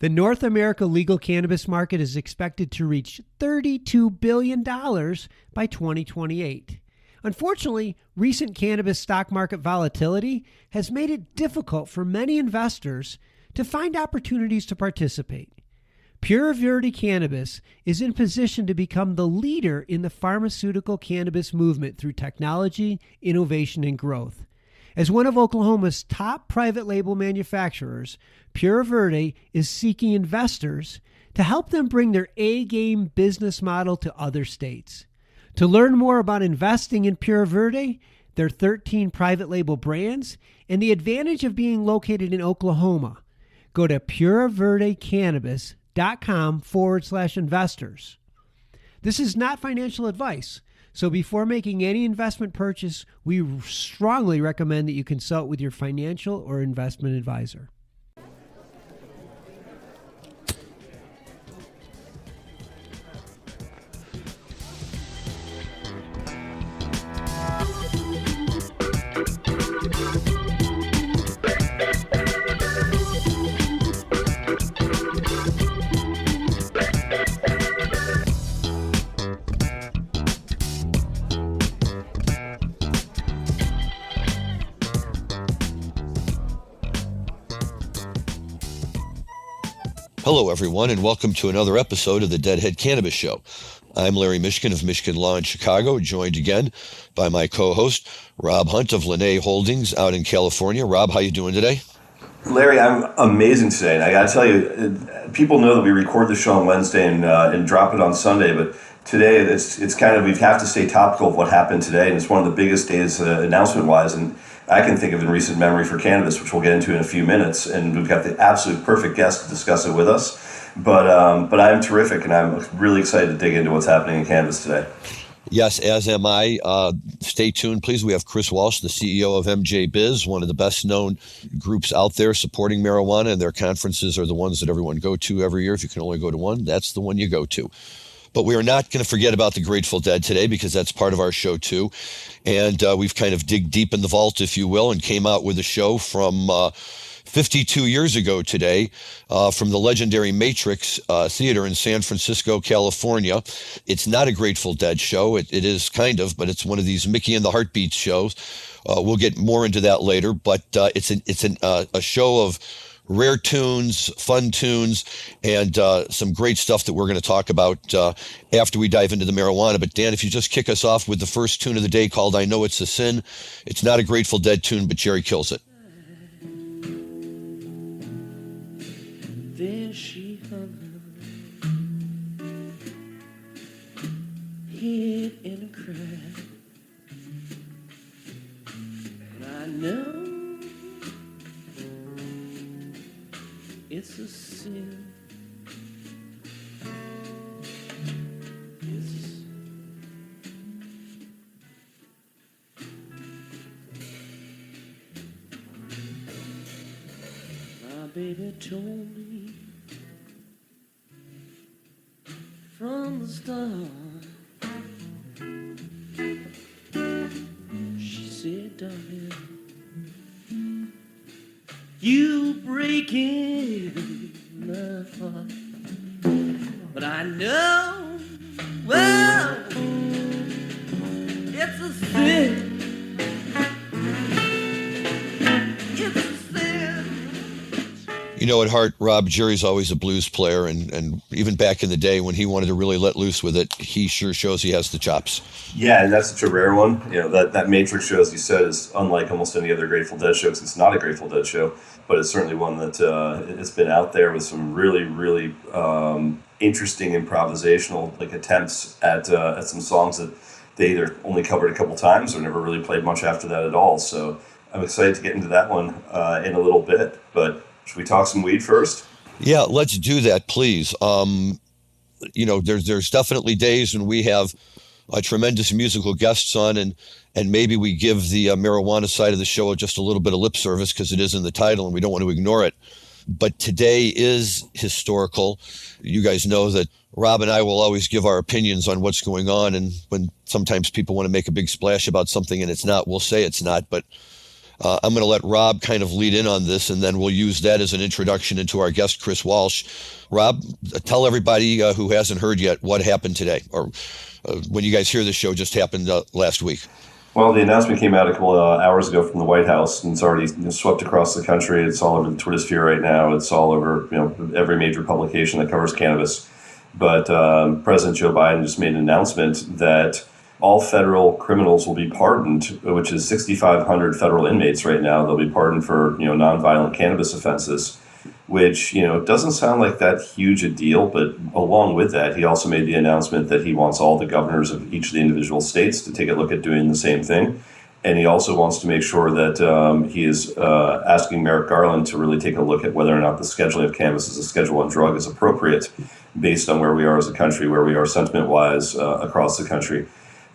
The North America legal cannabis market is expected to reach $32 billion by 2028. Unfortunately, recent cannabis stock market volatility has made it difficult for many investors to find opportunities to participate. Pure Verde Cannabis is in position to become the leader in the pharmaceutical cannabis movement through technology, innovation, and growth. As one of Oklahoma's top private label manufacturers, Pure Verde is seeking investors to help them bring their A-game business model to other states. To learn more about investing in Pure Verde, their 13 private label brands, and the advantage of being located in Oklahoma, go to pureverdecannabis.com/investors. This is not financial advice, so before making any investment purchase, we strongly recommend that you consult with your financial or investment advisor. Hello, everyone, and welcome to another episode of the Deadhead Cannabis Show. I'm Larry Mishkin of Mishkin Law in Chicago, joined again by my co-host, Rob Hunt of Linnae Holdings out in California. Rob, how you doing today? Larry, I'm amazing today. And I got to tell you, people know that we record the show on Wednesday and drop it on Sunday, but today it's kind of, we have to stay topical of what happened today, and it's one of the biggest days announcement-wise, and I can think of in recent memory for cannabis, which we'll get into in a few minutes, and we've got the absolute perfect guest to discuss it with us. But I'm terrific, and I'm really excited to dig into what's happening in cannabis today. Yes, as am I. Stay tuned, please. We have Chris Walsh, the CEO of MJBiz, one of the best-known groups out there supporting marijuana, and their conferences are the ones that everyone go to every year. If you can only go to one, that's the one you go to. But we are not going to forget about the Grateful Dead today, because that's part of our show too. And we've kind of dig deep in the vault, if you will, and came out with a show from 52 years ago today from the legendary Matrix Theater in San Francisco, California. It's not a Grateful Dead show. It is kind of, but it's one of these Mickey and the Heartbeats shows. We'll get more into that later, but it's a show of rare tunes, fun tunes, and some great stuff that we're going to talk about after we dive into the marijuana. But Dan, if you just kick us off with the first tune of the day called I Know It's a Sin. It's not a Grateful Dead tune, but Jerry kills it. There she hung, hid in a crack, and I know it's a sin. My baby told me from the start. She said, darling, you breaking my heart, but I know, well, it's a sin. It's a sin. You know, at heart, Rob, Jerry's always a blues player, and even back in the day when he wanted to really let loose with it, he sure shows he has the chops. Yeah, and that's such a rare one. You know, that Matrix show, as you said, is unlike almost any other Grateful Dead show, because it's not a Grateful Dead show, but it's certainly one that it's been out there with some really, really interesting improvisational attempts at some songs that they either only covered a couple times or never really played much after that at all. So I'm excited to get into that one in a little bit, but should we talk some weed first? Yeah, let's do that, please. You know, there's definitely days when we have tremendous musical guests on, and maybe we give the marijuana side of the show just a little bit of lip service because it is in the title and we don't want to ignore it. But today is historical. You guys know that Rob and I will always give our opinions on what's going on, and when sometimes people want to make a big splash about something and it's not, we'll say it's not. But I'm going to let Rob kind of lead in on this, and then we'll use that as an introduction into our guest, Chris Walsh. Rob, tell everybody who hasn't heard yet what happened today, or when you guys hear this show, just happened last week. Well, the announcement came out a couple of hours ago from the White House, and it's already swept across the country. It's all over the Twitter sphere right now. It's all over every major publication that covers cannabis. But President Joe Biden just made an announcement that all federal criminals will be pardoned, which is 6,500 federal inmates right now. They'll be pardoned for nonviolent cannabis offenses, which doesn't sound like that huge a deal. But along with that, he also made the announcement that he wants all the governors of each of the individual states to take a look at doing the same thing. And he also wants to make sure that he is asking Merrick Garland to really take a look at whether or not the scheduling of cannabis as a Schedule 1 drug is appropriate based on where we are as a country, where we are sentiment-wise across the country.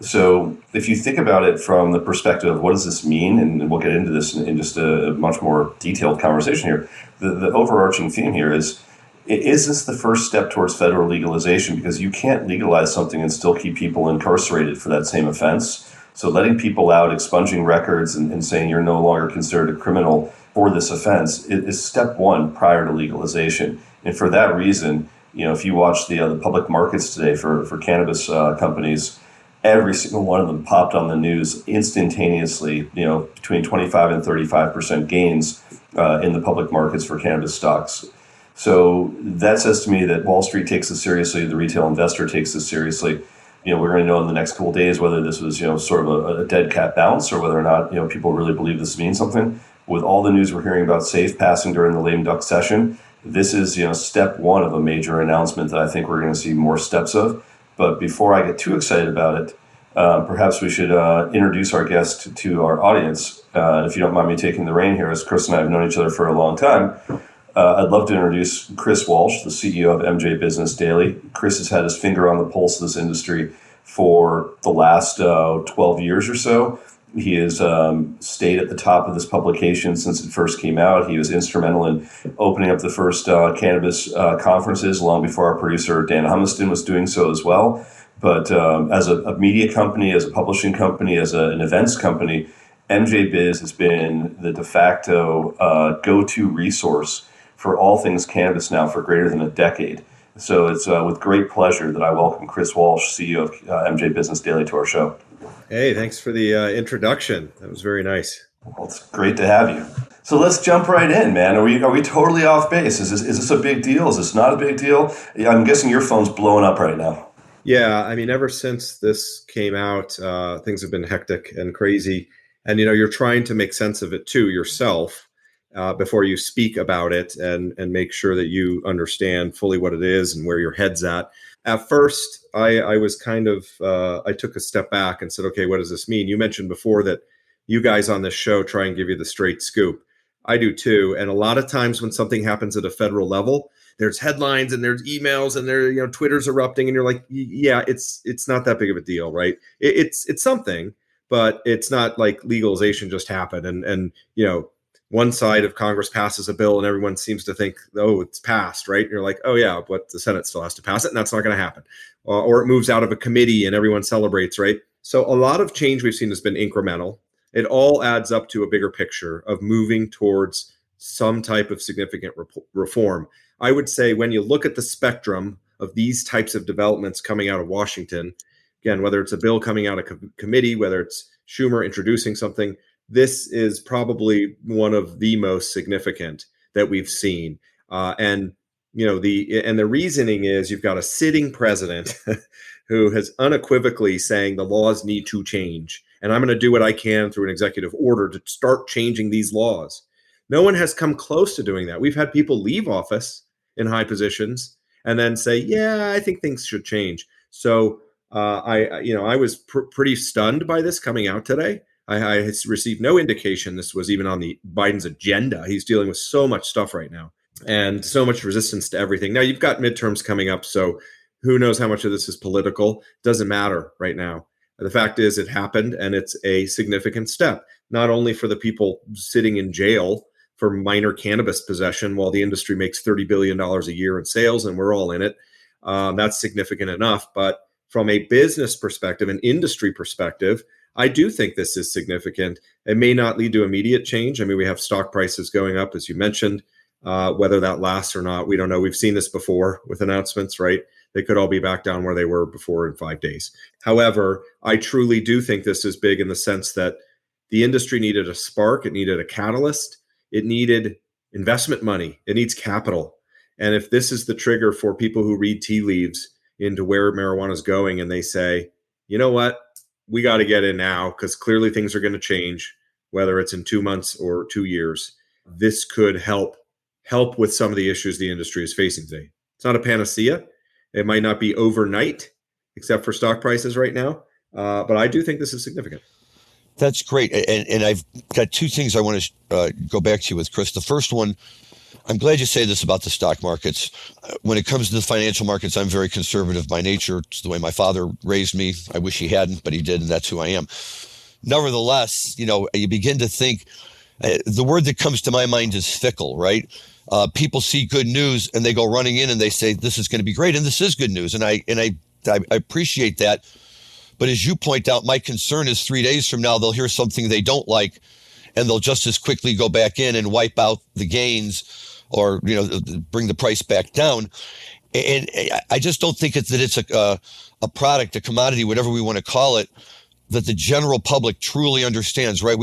So if you think about it from the perspective of what does this mean, and we'll get into this in just a much more detailed conversation here, the overarching theme here is this the first step towards federal legalization? Because you can't legalize something and still keep people incarcerated for that same offense. So letting people out, expunging records, and saying you're no longer considered a criminal for this offense is step one prior to legalization. And for that reason, if you watch the public markets today for cannabis companies, every single one of them popped on the news instantaneously, between 25 and 35% gains in the public markets for cannabis stocks. So that says to me that Wall Street takes this seriously, the retail investor takes this seriously. We're going to know in the next couple of days whether this was, sort of a dead cat bounce or whether or not, people really believe this means something. With all the news we're hearing about SAFE passing during the lame duck session, this is, step one of a major announcement that I think we're going to see more steps of. But before I get too excited about it, perhaps we should introduce our guest to our audience. If you don't mind me taking the reign here, as Chris and I have known each other for a long time, I'd love to introduce Chris Walsh, the CEO of MJ Business Daily. Chris has had his finger on the pulse of this industry for the last 12 years or so. He has stayed at the top of this publication since it first came out. He was instrumental in opening up the first cannabis conferences long before our producer Dan Humiston was doing so as well. But as a media company, as a publishing company, as an events company, MJ Biz has been the de facto go-to resource for all things cannabis now for greater than a decade. So it's with great pleasure that I welcome Chris Walsh, CEO of MJ Business Daily, to our show. Hey, thanks for the introduction. That was very nice. Well, it's great to have you. So let's jump right in, man. Are we totally off base? Is this a big deal? Is this not a big deal? I'm guessing your phone's blowing up right now. Yeah, I mean, ever since this came out, things have been hectic and crazy. And, you're trying to make sense of it too yourself before you speak about it and make sure that you understand fully what it is and where your head's at. At first, I was kind of, I took a step back and said, okay, what does this mean? You mentioned before that you guys on this show try and give you the straight scoop. I do too. And a lot of times when something happens at a federal level, there's headlines and there's emails and there, Twitter's erupting and you're like, yeah, it's not that big of a deal, right? It's something, but it's not like legalization just happened and one side of Congress passes a bill and everyone seems to think, oh, it's passed, right? And you're like, oh yeah, but the Senate still has to pass it and that's not going to happen. Or it moves out of a committee and everyone celebrates, right? So a lot of change we've seen has been incremental. It all adds up to a bigger picture of moving towards some type of significant reform. I would say when you look at the spectrum of these types of developments coming out of Washington, again, whether it's a bill coming out of committee, whether it's Schumer introducing something, this is probably one of the most significant that we've seen. And the reasoning is you've got a sitting president who has unequivocally saying the laws need to change. And I'm going to do what I can through an executive order to start changing these laws. No one has come close to doing that. We've had people leave office in high positions and then say, yeah, I think things should change. So I was pretty stunned by this coming out today. I received no indication this was even on Biden's agenda. He's dealing with so much stuff right now and so much resistance to everything. Now you've got midterms coming up, so who knows how much of this is political? Doesn't matter right now. The fact is it happened and it's a significant step, not only for the people sitting in jail for minor cannabis possession while the industry makes $30 billion a year in sales and we're all in it. That's significant enough. But from a business perspective, an industry perspective, I do think this is significant. It may not lead to immediate change. I mean, we have stock prices going up, as you mentioned. Whether that lasts or not, we don't know. We've seen this before with announcements, right? They could all be back down where they were before in 5 days. However, I truly do think this is big in the sense that the industry needed a spark. It needed a catalyst. It needed investment money. It needs capital. And if this is the trigger for people who read tea leaves into where marijuana is going and they say, you know what, we got to get in now because clearly things are going to change, whether it's in 2 months or 2 years, this could help with some of the issues the industry is facing today. It's not a panacea. It might not be overnight, except for stock prices right now. But I do think this is significant. That's great. And I've got two things I want to go back to you with, Chris. The first one, I'm glad you say this about the stock markets. When it comes to the financial markets, I'm very conservative by nature. It's the way my father raised me. I wish he hadn't, but he did, and that's who I am. Nevertheless, you begin to think, the word that comes to my mind is fickle, right? People see good news and they go running in and they say, this is going to be great. And this is good news. And I appreciate that. But as you point out, my concern is 3 days from now, they'll hear something they don't like and they'll just as quickly go back in and wipe out the gains or, bring the price back down. And I just don't think that it's a product, a commodity, whatever we want to call it, that the general public truly understands, right?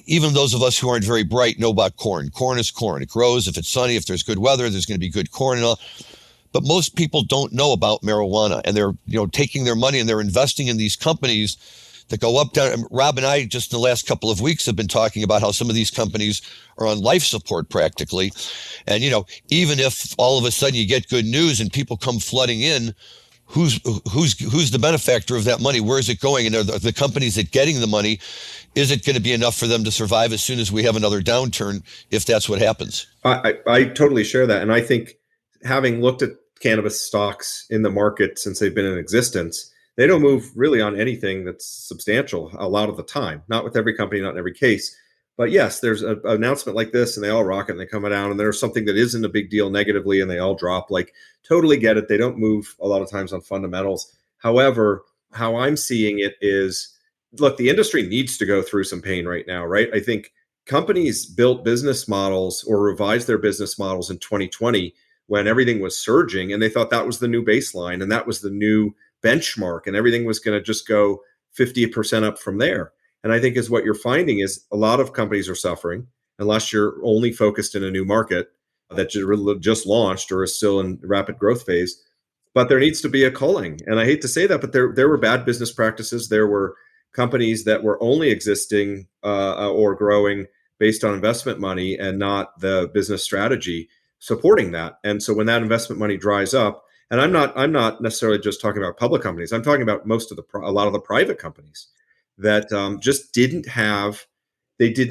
Even those of us who aren't very bright know about corn. Corn is corn. It grows. If it's sunny, if there's good weather, there's going to be good corn and all. But most people don't know about marijuana, and they're taking their money and they're investing in these companies that go up, down. Rob and I just in the last couple of weeks have been talking about how some of these companies are on life support practically. And, even if all of a sudden you get good news and people come flooding in, who's the benefactor of that money? Where is it going? And are the companies that getting the money, is it going to be enough for them to survive as soon as we have another downturn, if that's what happens? I totally share that. And I think having looked at cannabis stocks in the market since they've been in existence, they don't move really on anything that's substantial a lot of the time. Not with every company, not in every case. But yes, there's an announcement like this and they all rock it and they come down, and there's something that isn't a big deal negatively and they all drop. Like, totally get it. They don't move a lot of times on fundamentals. However, how I'm seeing it is, look, the industry needs to go through some pain right now, right? I think companies built business models or revised their business models in 2020 when everything was surging, and they thought that was the new baseline and that was the new benchmark and everything was going to just go 50% up from there. And I think is what you're finding is a lot of companies are suffering unless you're only focused in a new market that you just launched or is still in rapid growth phase. But there needs to be a culling. And I hate to say that, but there were bad business practices. There were companies that were only existing or growing based on investment money and not the business strategy supporting that. And so when that investment money dries up, and I'm not necessarily just talking about public companies, I'm talking about a lot of the private companies that just did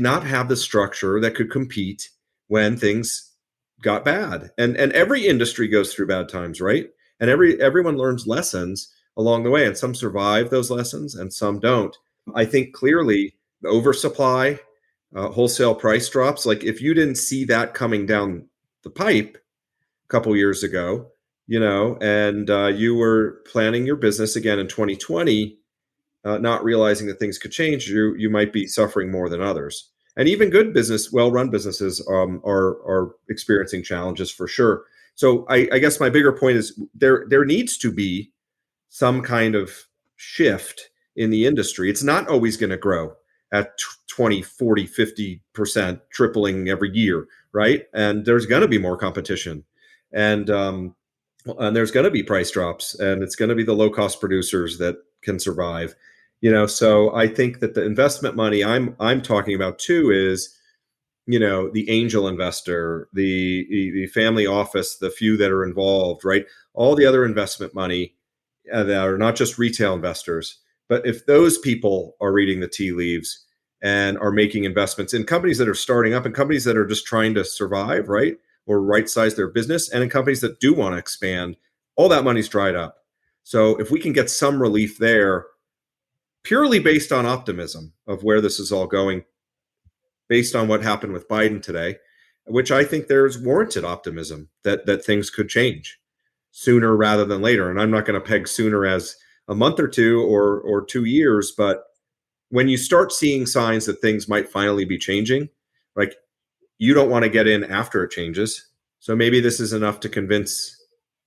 not have the structure that could compete when things got bad. And every industry goes through bad times, right? And everyone learns lessons along the way, and some survive those lessons and some don't. I think clearly the oversupply, wholesale price drops, like if you didn't see that coming down the pipe a couple years ago, and you were planning your business again in 2020, not realizing that things could change, you might be suffering more than others. And even good business, well-run businesses are experiencing challenges for sure. So I guess my bigger point is there needs to be some kind of shift in the industry. It's not always going to grow at 20, 40, 50%, tripling every year, right? And there's going to be more competition. And there's going to be price drops, and it's going to be the low-cost producers that can survive. So I think that the investment money I'm talking about too is, the angel investor, the family office, the few that are involved, right? All the other investment money that are not just retail investors, but if those people are reading the tea leaves and are making investments in companies that are starting up and companies that are just trying to survive, right? Or right-size their business, and in companies that do want to expand, all that money's dried up. So if we can get some relief there, purely based on optimism of where this is all going, based on what happened with Biden today, which I think there's warranted optimism that things could change sooner rather than later. And I'm not going to peg sooner as a month or two or 2 years, but when you start seeing signs that things might finally be changing, like you don't want to get in after it changes. So maybe this is enough to convince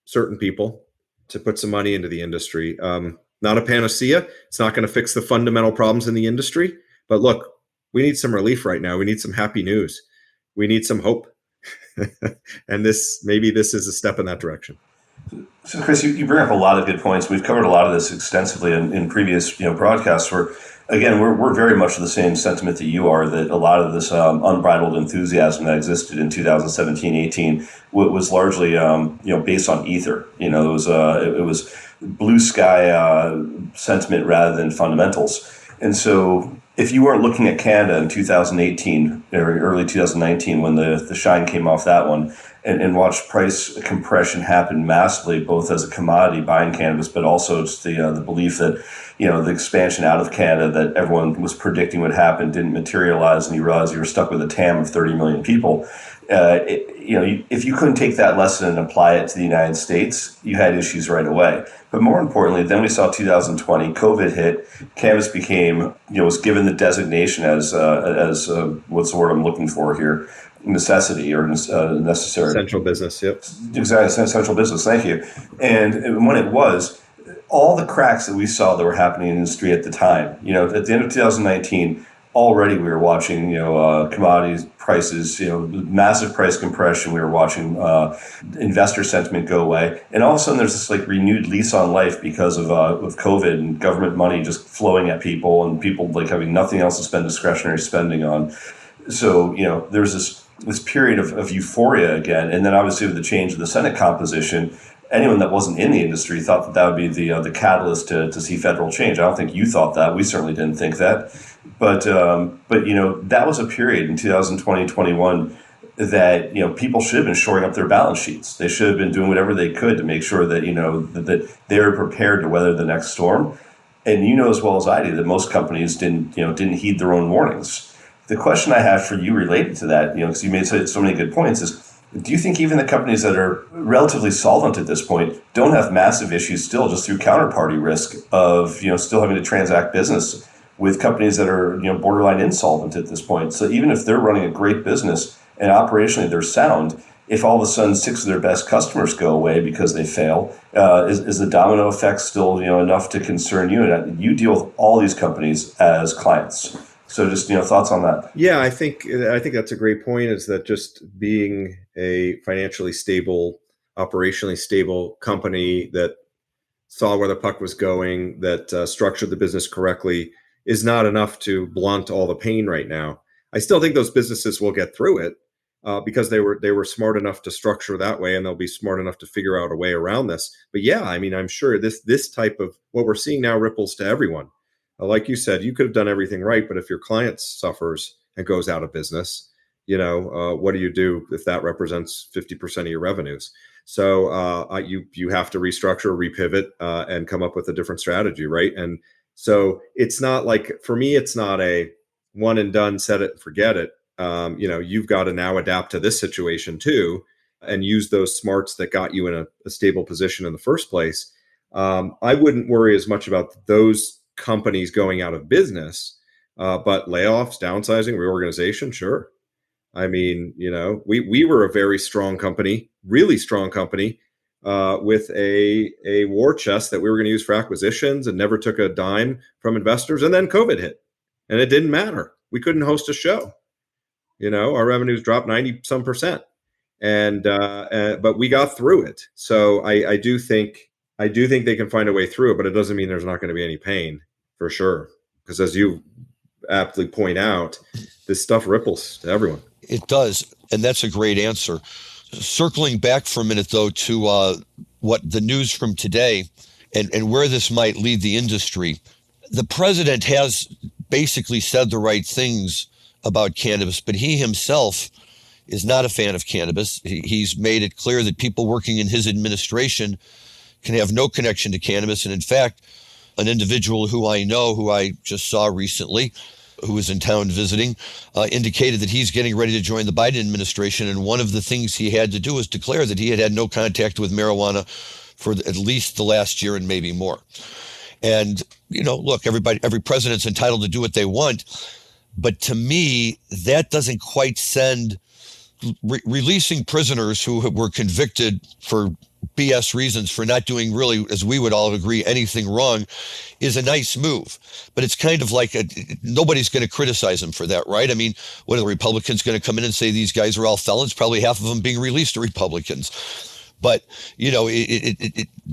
certain people to put some money into the industry. Not a panacea. It's not going to fix the fundamental problems in the industry. But look, we need some relief right now. We need some happy news. We need some hope. And maybe this is a step in that direction. So, Chris, you bring up a lot of good points. We've covered a lot of this extensively in previous broadcasts. Where, again, we're very much the same sentiment that you are. That a lot of this unbridled enthusiasm that existed in 2017-18 was largely based on ether. It was blue sky sentiment rather than fundamentals. And so, if you weren't looking at Canada in 2018 or early 2019 when the shine came off that one, and watched price compression happen massively, both as a commodity buying cannabis, but also just the belief that the expansion out of Canada that everyone was predicting would happen didn't materialize, and you realize you were stuck with a TAM of 30 million people. If you couldn't take that lesson and apply it to the United States, you had issues right away. But more importantly, then we saw 2020, COVID hit, cannabis became, was given the designation as what's the word I'm looking for here? Necessity or necessary. Essential business, yep. Exactly, essential business, thank you. And when it was, all the cracks that we saw that were happening in the industry at the time, at the end of 2019, already we were watching, commodities prices, massive price compression. We were watching investor sentiment go away. And all of a sudden there's this renewed lease on life because of COVID and government money just flowing at people and people having nothing else to spend discretionary spending on. So, there's this period of euphoria again. And then obviously with the change of the Senate composition, anyone that wasn't in the industry thought that would be the catalyst to see federal change. I don't think you thought that. We certainly didn't think that. But that was a period in 2020-21 that, people should have been shoring up their balance sheets. They should have been doing whatever they could to make sure that, that they were prepared to weather the next storm. And as well as I do that most companies didn't heed their own warnings. The question I have for you related to that, because you made so many good points, is do you think even the companies that are relatively solvent at this point don't have massive issues still just through counterparty risk of, still having to transact business with companies that are, borderline insolvent at this point? So even if they're running a great business and operationally they're sound, if all of a sudden 6 of their best customers go away because they fail, is the domino effect still, enough to concern you? And you deal with all these companies as clients. So just, thoughts on that? Yeah, I think that's a great point, is that just being a financially stable, operationally stable company that saw where the puck was going, that structured the business correctly, is not enough to blunt all the pain right now. I still think those businesses will get through it because they were smart enough to structure that way, and they'll be smart enough to figure out a way around this. But yeah, I'm sure this type of what we're seeing now ripples to everyone. Like you said, you could have done everything right, but if your client suffers and goes out of business, what do you do if that represents 50% of your revenues? So you have to restructure, repivot, and come up with a different strategy, right? And so it's not for me, it's not a one and done, set it and forget it. You've got to now adapt to this situation too, and use those smarts that got you in a stable position in the first place. I wouldn't worry as much about those companies going out of business, but layoffs, downsizing, reorganization, sure. We were a very strong company, really strong company, with a war chest that we were going to use for acquisitions and never took a dime from investors. And then COVID hit and it didn't matter. We couldn't host a show. Our revenues dropped 90% but we got through it. So I do think they can find a way through it, but it doesn't mean there's not going to be any pain, for sure. Because as you aptly point out, this stuff ripples to everyone. It does, and that's a great answer. Circling back for a minute, though, to what the news from today and where this might lead the industry, the president has basically said the right things about cannabis, but he himself is not a fan of cannabis. He's made it clear that people working in his administration can have no connection to cannabis. And in fact, an individual who I know, who I just saw recently, who was in town visiting, indicated that he's getting ready to join the Biden administration. And one of the things he had to do was declare that he had had no contact with marijuana for at least the last year and maybe more. And, look, every president's entitled to do what they want. But to me, that doesn't quite send releasing prisoners who were convicted for BS reasons, for not doing really, as we would all agree, anything wrong, is a nice move. But it's kind of like nobody's going to criticize them for that, right? I mean, what are the Republicans going to come in and say these guys are all felons? Probably half of them being released are Republicans. But,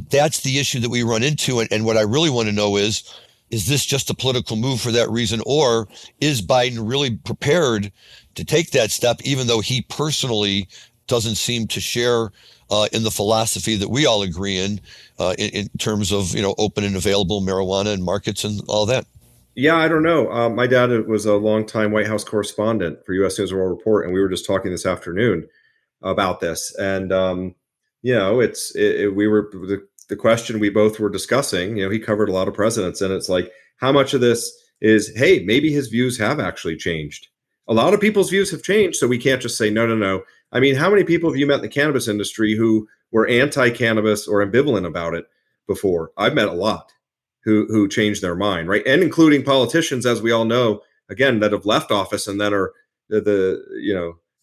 that's the issue that we run into. And what I really want to know is this just a political move for that reason? Or is Biden really prepared to take that step, even though he personally doesn't seem to share in the philosophy that we all agree in terms of, open and available marijuana and markets and all that? Yeah, I don't know. My dad was a longtime White House correspondent for U.S. News and World Report, and we were just talking this afternoon about this. And, the question we both were discussing, he covered a lot of presidents, and it's like, how much of this is, hey, maybe his views have actually changed. A lot of people's views have changed, so we can't just say, no. I mean, how many people have you met in the cannabis industry who were anti-cannabis or ambivalent about it before? I've met a lot who changed their mind, right? And including politicians, as we all know, again, that have left office and that are the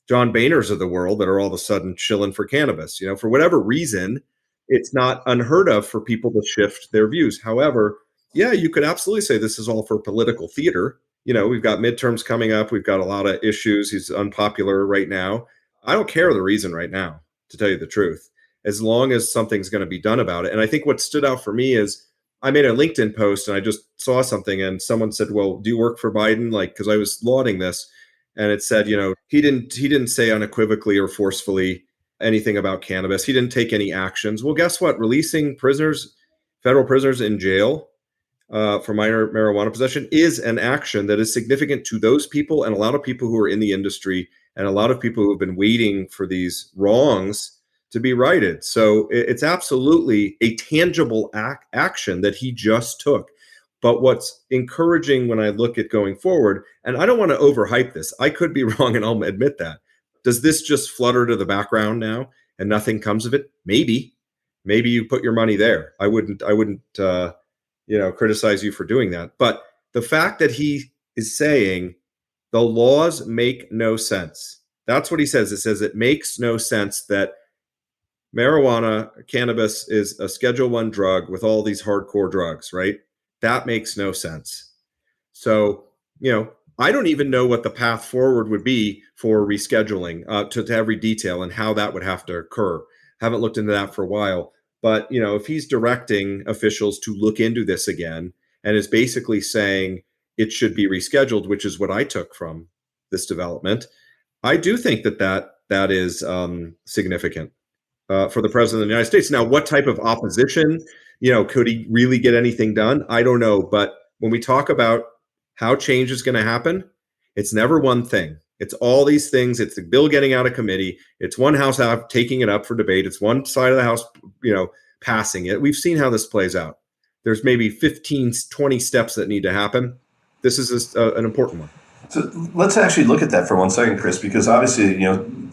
John Boehners of the world that are all of a sudden chilling for cannabis. For whatever reason, it's not unheard of for people to shift their views. However, yeah, you could absolutely say this is all for political theater. We've got midterms coming up. We've got a lot of issues. He's unpopular right now. I don't care the reason right now, to tell you the truth, as long as something's going to be done about it. And I think what stood out for me is I made a LinkedIn post and I just saw something and someone said, well, do you work for Biden? Because I was lauding this. And it said, he didn't say unequivocally or forcefully anything about cannabis. He didn't take any actions. Well, guess what? Releasing federal prisoners in jail for minor marijuana possession is an action that is significant to those people and a lot of people who are in the industry and a lot of people who have been waiting for these wrongs to be righted. So it's absolutely a tangible action that he just took. But what's encouraging when I look at going forward, and I don't want to overhype this, I could be wrong and I'll admit that. Does this just flutter to the background now and nothing comes of it? Maybe you put your money there. I wouldn't criticize you for doing that. But the fact that he is saying the laws make no sense. That's what he says. It says it makes no sense that cannabis is a Schedule I drug with all these hardcore drugs, right? That makes no sense. So, I don't even know what the path forward would be for rescheduling to every detail and how that would have to occur. Haven't looked into that for a while. But, if he's directing officials to look into this again and is basically saying it should be rescheduled, which is what I took from this development, I do think that is significant for the president of the United States. Now, what type of opposition, could he really get anything done? I don't know. But when we talk about how change is going to happen, it's never one thing. It's all these things. It's the bill getting out of committee. It's one house out taking it up for debate. It's one side of the house, passing it. We've seen how this plays out. There's maybe 15, 20 steps that need to happen. This is an important one. So let's actually look at that for 1 second, Chris, because obviously,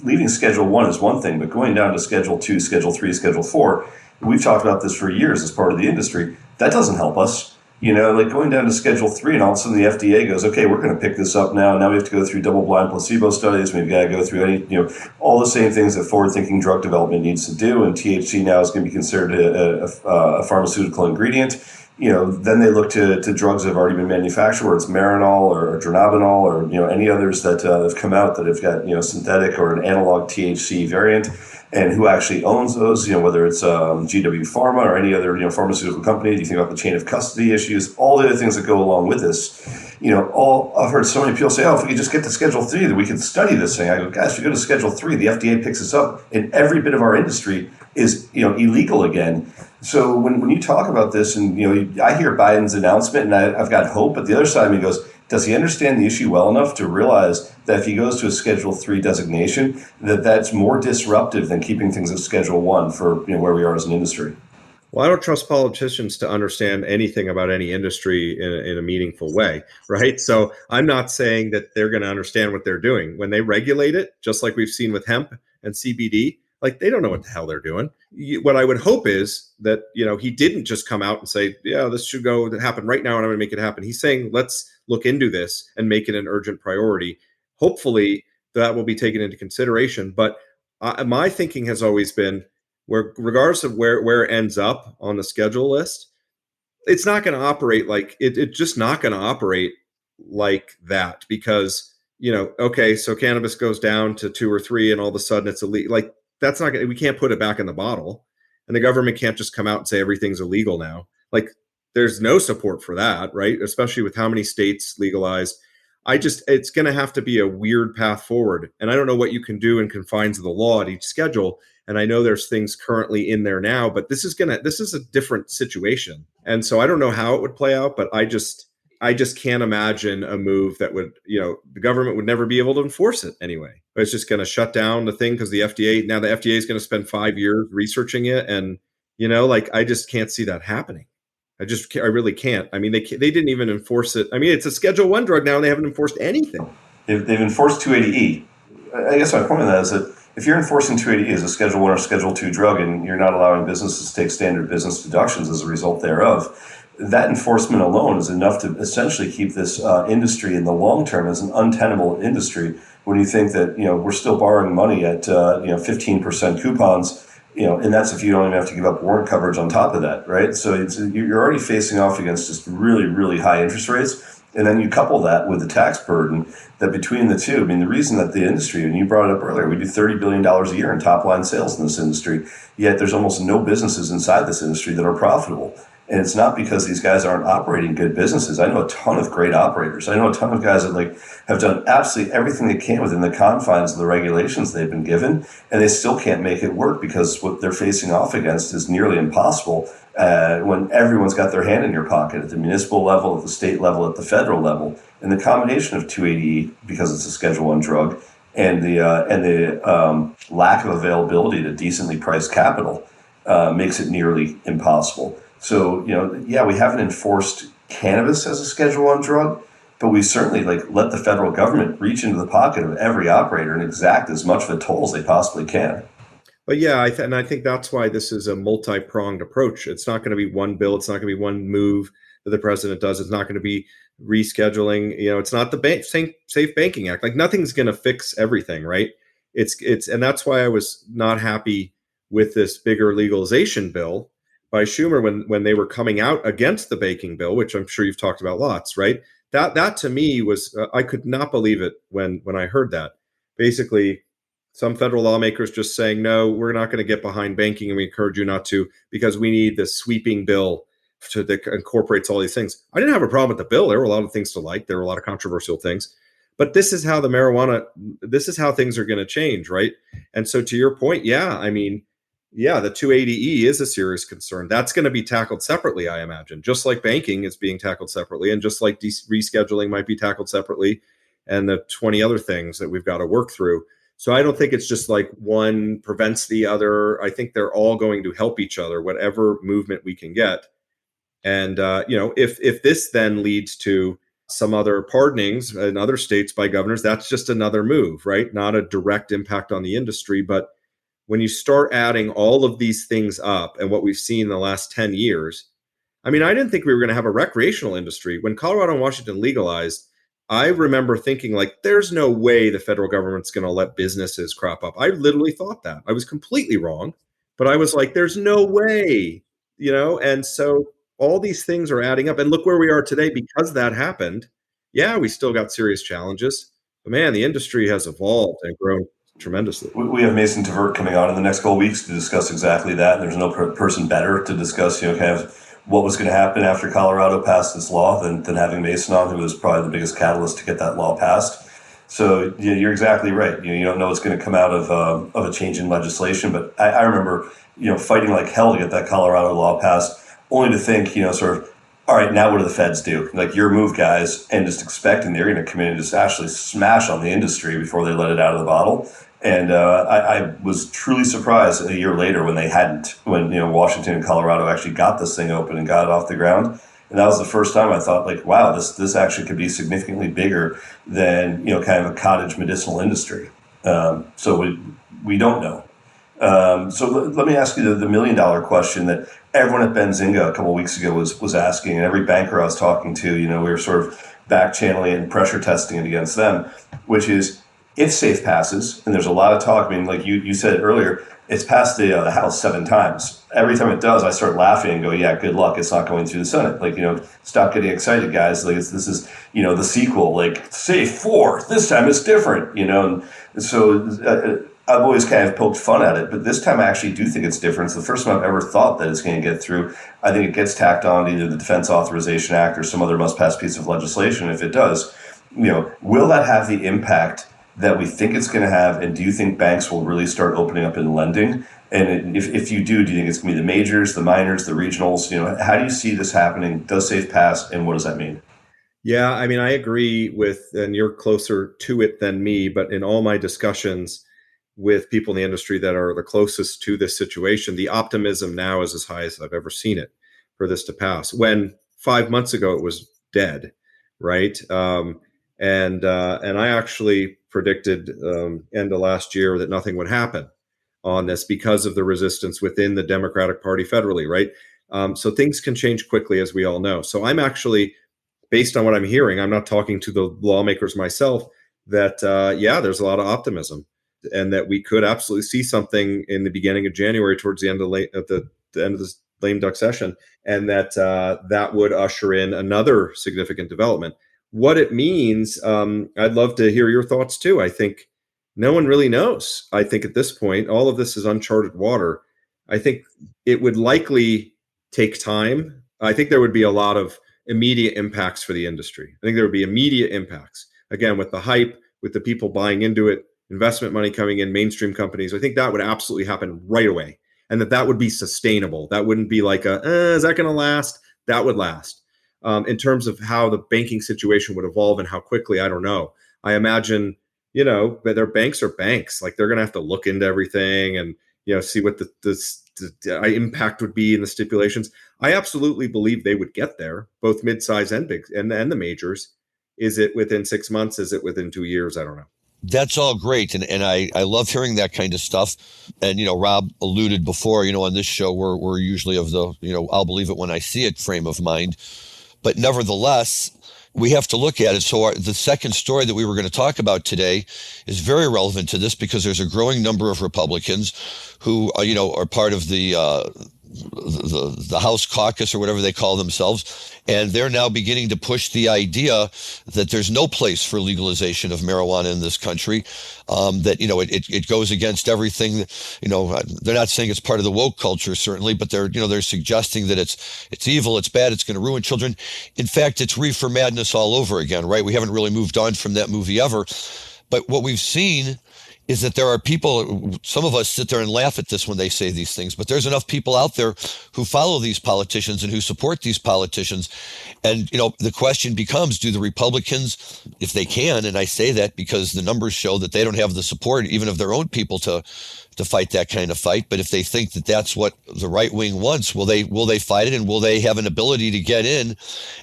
leaving Schedule I is one thing, but going down to Schedule II, Schedule III, Schedule IV, we've talked about this for years as part of the industry. That doesn't help us. Going down to Schedule III and all of a sudden the FDA goes, okay, we're going to pick this up now. Now we have to go through double-blind placebo studies. We've got to go through all the same things that forward-thinking drug development needs to do. And THC now is going to be considered a pharmaceutical ingredient. Then they look to drugs that have already been manufactured, whether it's Marinol or Dronabinol or any others that have come out that have got synthetic or an analog THC variant, and who actually owns those. Whether it's GW Pharma or any other pharmaceutical company. You think about the chain of custody issues, all the other things that go along with this. I've heard so many people say, "Oh, if we could just get to Schedule III, then we could study this thing." I go, guys, if you go to Schedule III, the FDA picks us up, and every bit of our industry is illegal again. So when you talk about this, and I hear Biden's announcement, and I've got hope, but the other side of me goes, does he understand the issue well enough to realize that if he goes to a Schedule III designation, that's more disruptive than keeping things at Schedule I for where we are as an industry? Well, I don't trust politicians to understand anything about any industry in a meaningful way, right? So I'm not saying that they're going to understand what they're doing. When they regulate it, just like we've seen with hemp and CBD, Like, they don't know what the hell they're doing. What I would hope is that, he didn't just come out and say, yeah, this should happen right now and I'm going to make it happen. He's saying, let's look into this and make it an urgent priority. Hopefully that will be taken into consideration. But my thinking has always been, regardless of where it ends up on the schedule list, it's not going to operate like it's just not going to operate like that, because, okay, so cannabis goes down to 2 or 3 and all of a sudden it's illegal. Like, that's not we can't put it back in the bottle, and the government can't just come out and say everything's illegal now. Like, there's no support for that, right? Especially with how many states legalized. It's going to have to be a weird path forward. And I don't know what you can do in confines of the law at each schedule. And I know there's things currently in there now, but this is a different situation. And so I don't know how it would play out, but I just can't imagine a move that would, the government would never be able to enforce it anyway. It's just going to shut down the thing because the FDA is going to spend 5 years researching it. And, I just can't see that happening. I really can't. I mean, they didn't even enforce it. I mean, it's a Schedule I drug now and they haven't enforced anything. They've enforced 280E. I guess my point on that is that if you're enforcing 280E as a Schedule I or Schedule II drug and you're not allowing businesses to take standard business deductions as a result thereof, that enforcement alone is enough to essentially keep this industry in the long term as an untenable industry. When you think that we're still borrowing money at 15% coupons, and that's if you don't even have to give up warrant coverage on top of that, right? So you're already facing off against just really, really high interest rates. And then you couple that with the tax burden that between the two, I mean, the reason that the industry, and you brought it up earlier, we do $30 billion a year in top line sales in this industry, yet there's almost no businesses inside this industry that are profitable. And it's not because these guys aren't operating good businesses. I know a ton of great operators. I know a ton of guys that have done absolutely everything they can within the confines of the regulations they've been given, and they still can't make it work because what they're facing off against is nearly impossible when everyone's got their hand in your pocket at the municipal level, at the state level, at the federal level. And the combination of 280E, because it's a Schedule I drug, and the lack of availability to decently priced capital makes it nearly impossible. So, we haven't enforced cannabis as a Schedule I drug, but we certainly let the federal government reach into the pocket of every operator and exact as much of a toll as they possibly can. But yeah, I think that's why this is a multi-pronged approach. It's not going to be one bill. It's not going to be one move that the president does. It's not going to be rescheduling. It's not the Safe Banking Act. Like, nothing's going to fix everything, right? And that's why I was not happy with this bigger legalization bill by Schumer when they were coming out against the banking bill, which I'm sure you've talked about lots, right? That to me was, I could not believe it when I heard that. Basically, some federal lawmakers just saying, no, we're not going to get behind banking, and we encourage you not to, because we need this sweeping bill that incorporates all these things. I didn't have a problem with the bill. There were a lot of things to like. There were a lot of controversial things. But this is how this is how things are going to change, right? And so to your point, the 280E is a serious concern. That's going to be tackled separately, I imagine, just like banking is being tackled separately, and just like rescheduling might be tackled separately, and the 20 other things that we've got to work through. So I don't think it's just like one prevents the other. I think they're all going to help each other, whatever movement we can get. And, if this then leads to some other pardonings in other states by governors, that's just another move, right? Not a direct impact on the industry, but when you start adding all of these things up and what we've seen in the last 10 years, I didn't think we were going to have a recreational industry. When Colorado and Washington legalized, I remember thinking there's no way the federal government's going to let businesses crop up. I literally thought that. I was completely wrong, but I was like, there's no way, and so all these things are adding up. And look where we are today because that happened. Yeah, we still got serious challenges, but man, the industry has evolved and grown tremendously. We have Mason Tvert coming on in the next couple of weeks to discuss exactly that. There's no person better to discuss, kind of what was going to happen after Colorado passed this law than having Mason on, who was probably the biggest catalyst to get that law passed. So you're exactly right. You don't know what's going to come out of a change in legislation. But I remember, fighting like hell to get that Colorado law passed, only to think, sort of, all right, now what do the feds do? Your move, guys, and just expecting they're going to come in and just actually smash on the industry before they let it out of the bottle. And I was truly surprised a year later when they hadn't, when Washington and Colorado actually got this thing open and got it off the ground. And that was the first time I thought, wow, this actually could be significantly bigger than kind of a cottage medicinal industry. So we don't know. So let me ask you the $1 million question that everyone at Benzinga a couple of weeks ago was asking, and every banker I was talking to, we were sort of back channeling and pressure testing it against them, which is if SAFE passes, and there's a lot of talk. I mean, like you said earlier, it's passed the House 7 times. Every time it does, I start laughing and go, yeah, good luck. It's not going through the Senate. Like, stop getting excited, guys. Like, this is, the sequel, like SAFE 4, this time it's different, and so I've always kind of poked fun at it, but this time I actually do think it's different. It's the first time I've ever thought that it's going to get through. I think it gets tacked on to either the Defense Authorization Act or some other must-pass piece of legislation. If it does, will that have the impact that we think it's going to have? And do you think banks will really start opening up and lending? And if you do you think it's going to be the majors, the minors, the regionals? How do you see this happening? Does SAFE pass, and what does that mean? Yeah, I mean, I agree with, and you're closer to it than me, but in all my discussions with people in the industry that are the closest to this situation, the optimism now is as high as I've ever seen it for this to pass. When 5 months ago it was dead, right? And I actually predicted end of last year that nothing would happen on this because of the resistance within the Democratic Party federally, right? So things can change quickly, as we all know. So I'm actually, based on what I'm hearing, I'm not talking to the lawmakers myself, that there's a lot of optimism, and that we could absolutely see something in the beginning of January, towards the end of the end of this lame duck session, and that that would usher in another significant development. What it means, I'd love to hear your thoughts too. I think no one really knows. I think at this point, all of this is uncharted water. I think it would likely take time. I think there would be a lot of immediate impacts for the industry. I think there would be immediate impacts, again, with the hype, with the people buying into it, investment money coming in, mainstream companies. I think that would absolutely happen right away, and that would be sustainable. That wouldn't be like is that going to last? That would last. In terms of how the banking situation would evolve and how quickly, I don't know. I imagine, that their banks are banks. Like, they're going to have to look into everything and, see what the impact would be in the stipulations. I absolutely believe they would get there, both mid-size and big and the majors. Is it within 6 months? Is it within 2 years? I don't know. That's all great. And I love hearing that kind of stuff. And, Rob alluded before, on this show, we're usually of the, I'll believe it when I see it frame of mind. But nevertheless, we have to look at it. So the second story that we were going to talk about today is very relevant to this, because there's a growing number of Republicans who, are part of the House caucus or whatever they call themselves. And they're now beginning to push the idea that there's no place for legalization of marijuana in this country, that, it goes against everything. They're not saying it's part of the woke culture, certainly, but they're suggesting that it's evil, it's bad, it's going to ruin children. In fact, it's reefer madness all over again, right? We haven't really moved on from that movie ever. But what we've seen is that there are people, some of us sit there and laugh at this when they say these things, but there's enough people out there who follow these politicians and who support these politicians. And, the question becomes, do the Republicans, if they can, and I say that because the numbers show that they don't have the support even of their own people to fight that kind of fight, but if they think that that's what the right wing wants, will they fight it, and will they have an ability to get in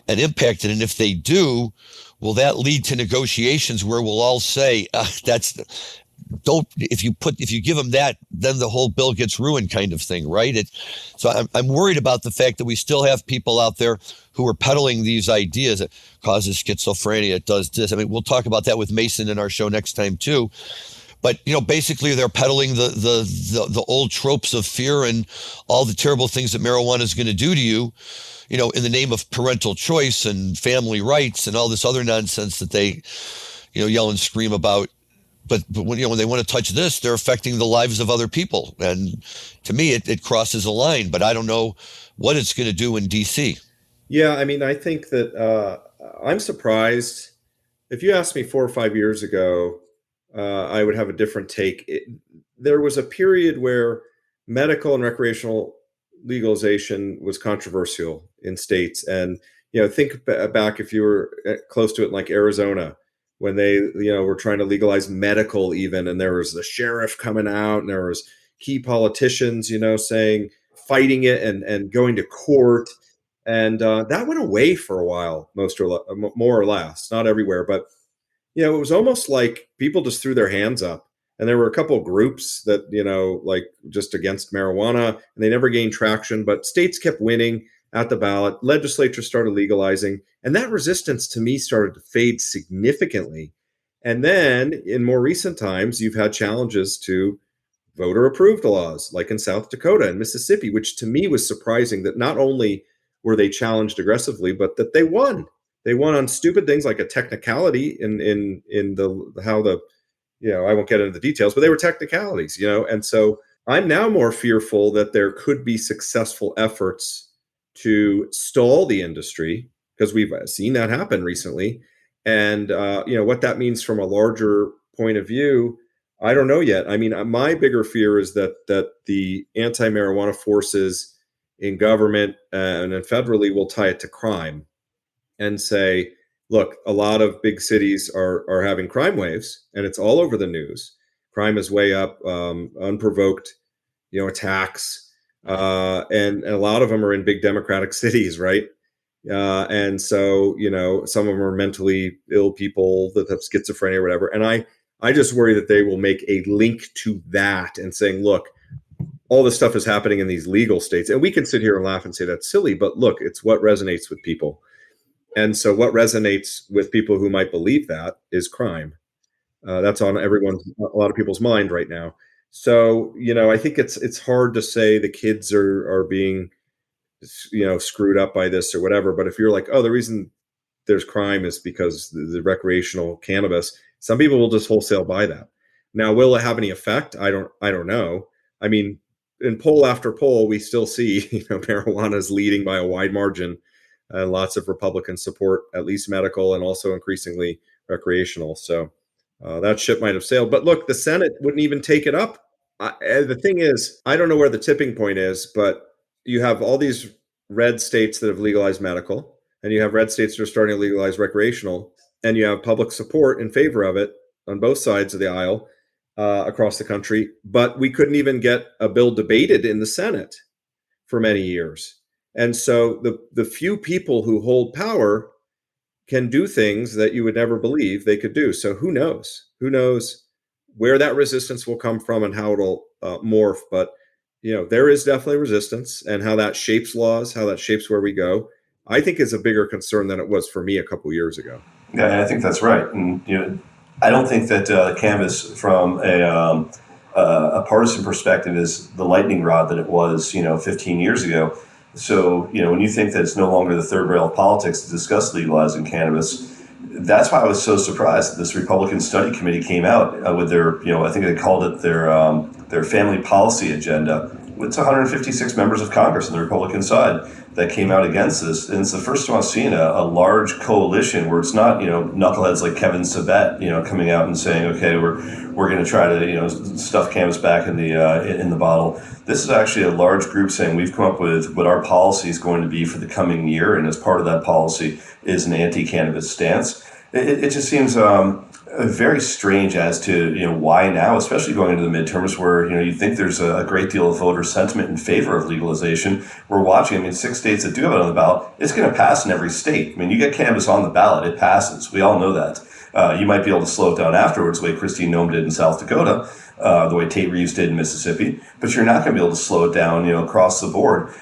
and impact it? And if they do, will that lead to negotiations where we'll all say, if you give them that, then the whole bill gets ruined, kind of thing, right? So I'm worried about the fact that we still have people out there who are peddling these ideas. It causes schizophrenia, it does this. I mean, we'll talk about that with Mason in our show next time too. But basically they're peddling the old tropes of fear and all the terrible things that marijuana is going to do to you, in the name of parental choice and family rights and all this other nonsense that they, yell and scream about. But when they want to touch this, they're affecting the lives of other people. And to me, it crosses a line, but I don't know what it's going to do in DC. Yeah, I mean, I think that I'm surprised. If you asked me 4 or 5 years ago, I would have a different take. There was a period where medical and recreational legalization was controversial in states. And, think back if you were close to it, like Arizona, when they, were trying to legalize medical even, and there was the sheriff coming out, and there was key politicians, saying, fighting it and going to court. And that went away for a while, more or less, not everywhere. But, it was almost like people just threw their hands up And there were a couple of groups that, like just against marijuana, and they never gained traction, but states kept winning at the ballot. Legislatures started legalizing, and that resistance to me started to fade significantly. And then in more recent times, you've had challenges to voter approved laws, like in South Dakota and Mississippi, which to me was surprising that not only were they challenged aggressively, but that they won. They won on stupid things like a technicality in the how the, I won't get into the details, but they were technicalities, and so I'm now more fearful that there could be successful efforts to stall the industry, because we've seen that happen recently. And, what that means from a larger point of view, I don't know yet. I mean, my bigger fear is that the anti-marijuana forces in government and then federally will tie it to crime and say, look, a lot of big cities are having crime waves, and it's all over the news. Crime is way up, unprovoked, attacks, and a lot of them are in big democratic cities, right? And so, some of them are mentally ill people that have schizophrenia or whatever. And I just worry that they will make a link to that and saying, look, all this stuff is happening in these legal states. And we can sit here and laugh and say that's silly, but look, it's what resonates with people. And so what resonates with people who might believe that is crime. That's on a lot of people's mind right now. So, I think it's hard to say the kids are being, screwed up by this or whatever. But if you're like, oh, the reason there's crime is because the recreational cannabis, some people will just wholesale buy that. Now, will it have any effect? I don't know. I mean, in poll after poll, we still see, marijuana is leading by a wide margin. Lots of Republican support, at least medical, and also increasingly recreational. So that ship might have sailed. But look, the Senate wouldn't even take it up. The thing is, I don't know where the tipping point is, but you have all these red states that have legalized medical, and you have red states that are starting to legalize recreational, and you have public support in favor of it on both sides of the aisle across the country. But we couldn't even get a bill debated in the Senate for many years. And so the few people who hold power can do things that you would never believe they could do. So who knows? Who knows where that resistance will come from and how it'll morph. But, there is definitely resistance, and how that shapes laws, how that shapes where we go, I think is a bigger concern than it was for me a couple years ago. Yeah, I think that's right. And, I don't think that cannabis from a partisan perspective is the lightning rod that it was, 15 years ago. So, when you think that it's no longer the third rail of politics to discuss legalizing cannabis, that's why I was so surprised that this Republican study committee came out with their, I think they called it their family policy agenda. It's 156 members of Congress on the Republican side that came out against this. And it's the first time I've seen a large coalition where it's not, knuckleheads like Kevin Sabet, coming out and saying, okay, we're going to try to, stuff cannabis back in the bottle. This is actually a large group saying we've come up with what our policy is going to be for the coming year. And as part of that policy is an anti-cannabis stance. It just seems very strange as to why now, especially going into the midterms where you think there's a great deal of voter sentiment in favor of legalization. We're watching, 6 states that do have it on the ballot, it's going to pass in every state. You get cannabis on the ballot, it passes. We all know that. You might be able to slow it down afterwards, the way Christine Noem did in South Dakota, the way Tate Reeves did in Mississippi, but you're not going to be able to slow it down across the board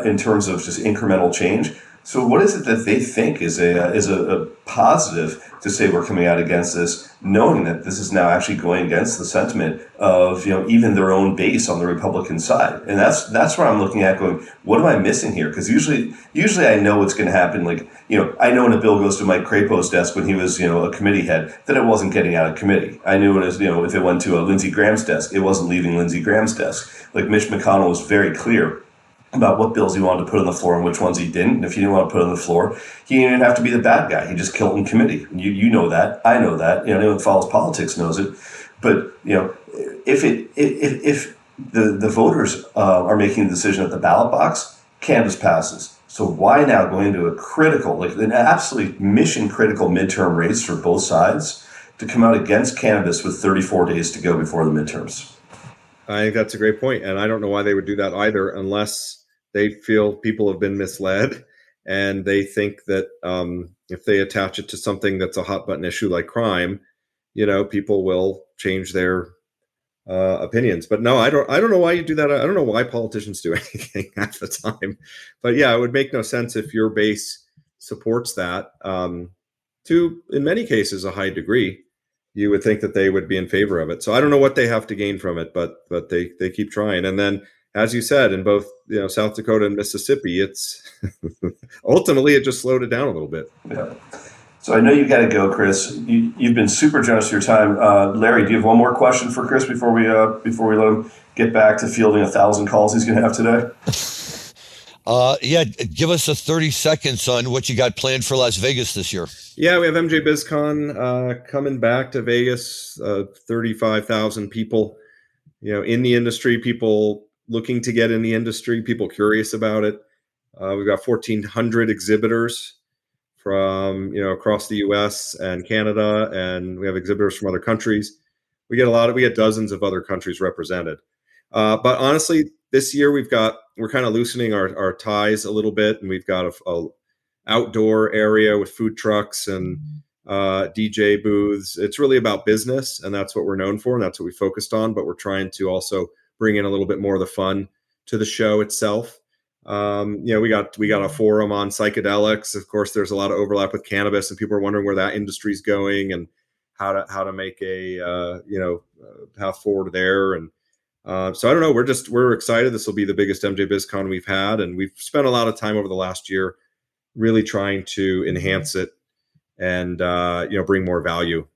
in terms of just incremental change. So what is it that they think is a positive to say we're coming out against this, knowing that this is now actually going against the sentiment of even their own base on the Republican side? And that's where I'm looking at going, what am I missing here? Because usually I know what's going to happen. I know when a bill goes to Mike Crapo's desk when he was a committee head that it wasn't getting out of committee. I knew when it was, if it went to Lindsey Graham's desk, it wasn't leaving Lindsey Graham's desk. Mitch McConnell was very clear about what bills he wanted to put on the floor and which ones he didn't. And if he didn't want to put on the floor, he didn't have to be the bad guy. He just killed in committee. You know that. I know that. Anyone who follows politics knows it. But if the voters are making the decision at the ballot box, cannabis passes. So why now go into a critical, an absolutely mission critical midterm race for both sides to come out against cannabis with 34 days to go before the midterms? I think that's a great point, and I don't know why they would do that either, unless they feel people have been misled, and they think that if they attach it to something that's a hot button issue like crime, people will change their opinions. But no, I don't know why you do that. I don't know why politicians do anything half the time. But yeah, it would make no sense if your base supports that to, in many cases, a high degree. You would think that they would be in favor of it. So I don't know what they have to gain from it, but they keep trying. And then, as you said, in both South Dakota and Mississippi, it's ultimately it just slowed it down a little bit. Yeah. So I know you got to go, Chris. You've been super generous with your time. Larry, do you have one more question for Chris before we let him get back to fielding 1,000 calls he's going to have today? Yeah, give us a 30 seconds on what you got planned for Las Vegas this year. Yeah, we have MJBizCon coming back to Vegas. 35,000 people, in the industry. People looking to get in the industry. People curious about it. We've got 1,400 exhibitors from across the U.S. and Canada, and we have exhibitors from other countries. We get dozens of other countries represented. But honestly, this year we're kind of loosening our ties a little bit, and we've got a outdoor area with food trucks and DJ booths. It's really about business, and that's what we're known for, and that's what we focused on. But we're trying to also bring in a little bit more of the fun to the show itself. We got a forum on psychedelics. Of course, there's a lot of overlap with cannabis, and people are wondering where that industry is going and how to make a path forward there. And so I don't know. We're excited. This will be the biggest MJBizCon we've had, and we've spent a lot of time over the last year really trying to enhance it and bring more value.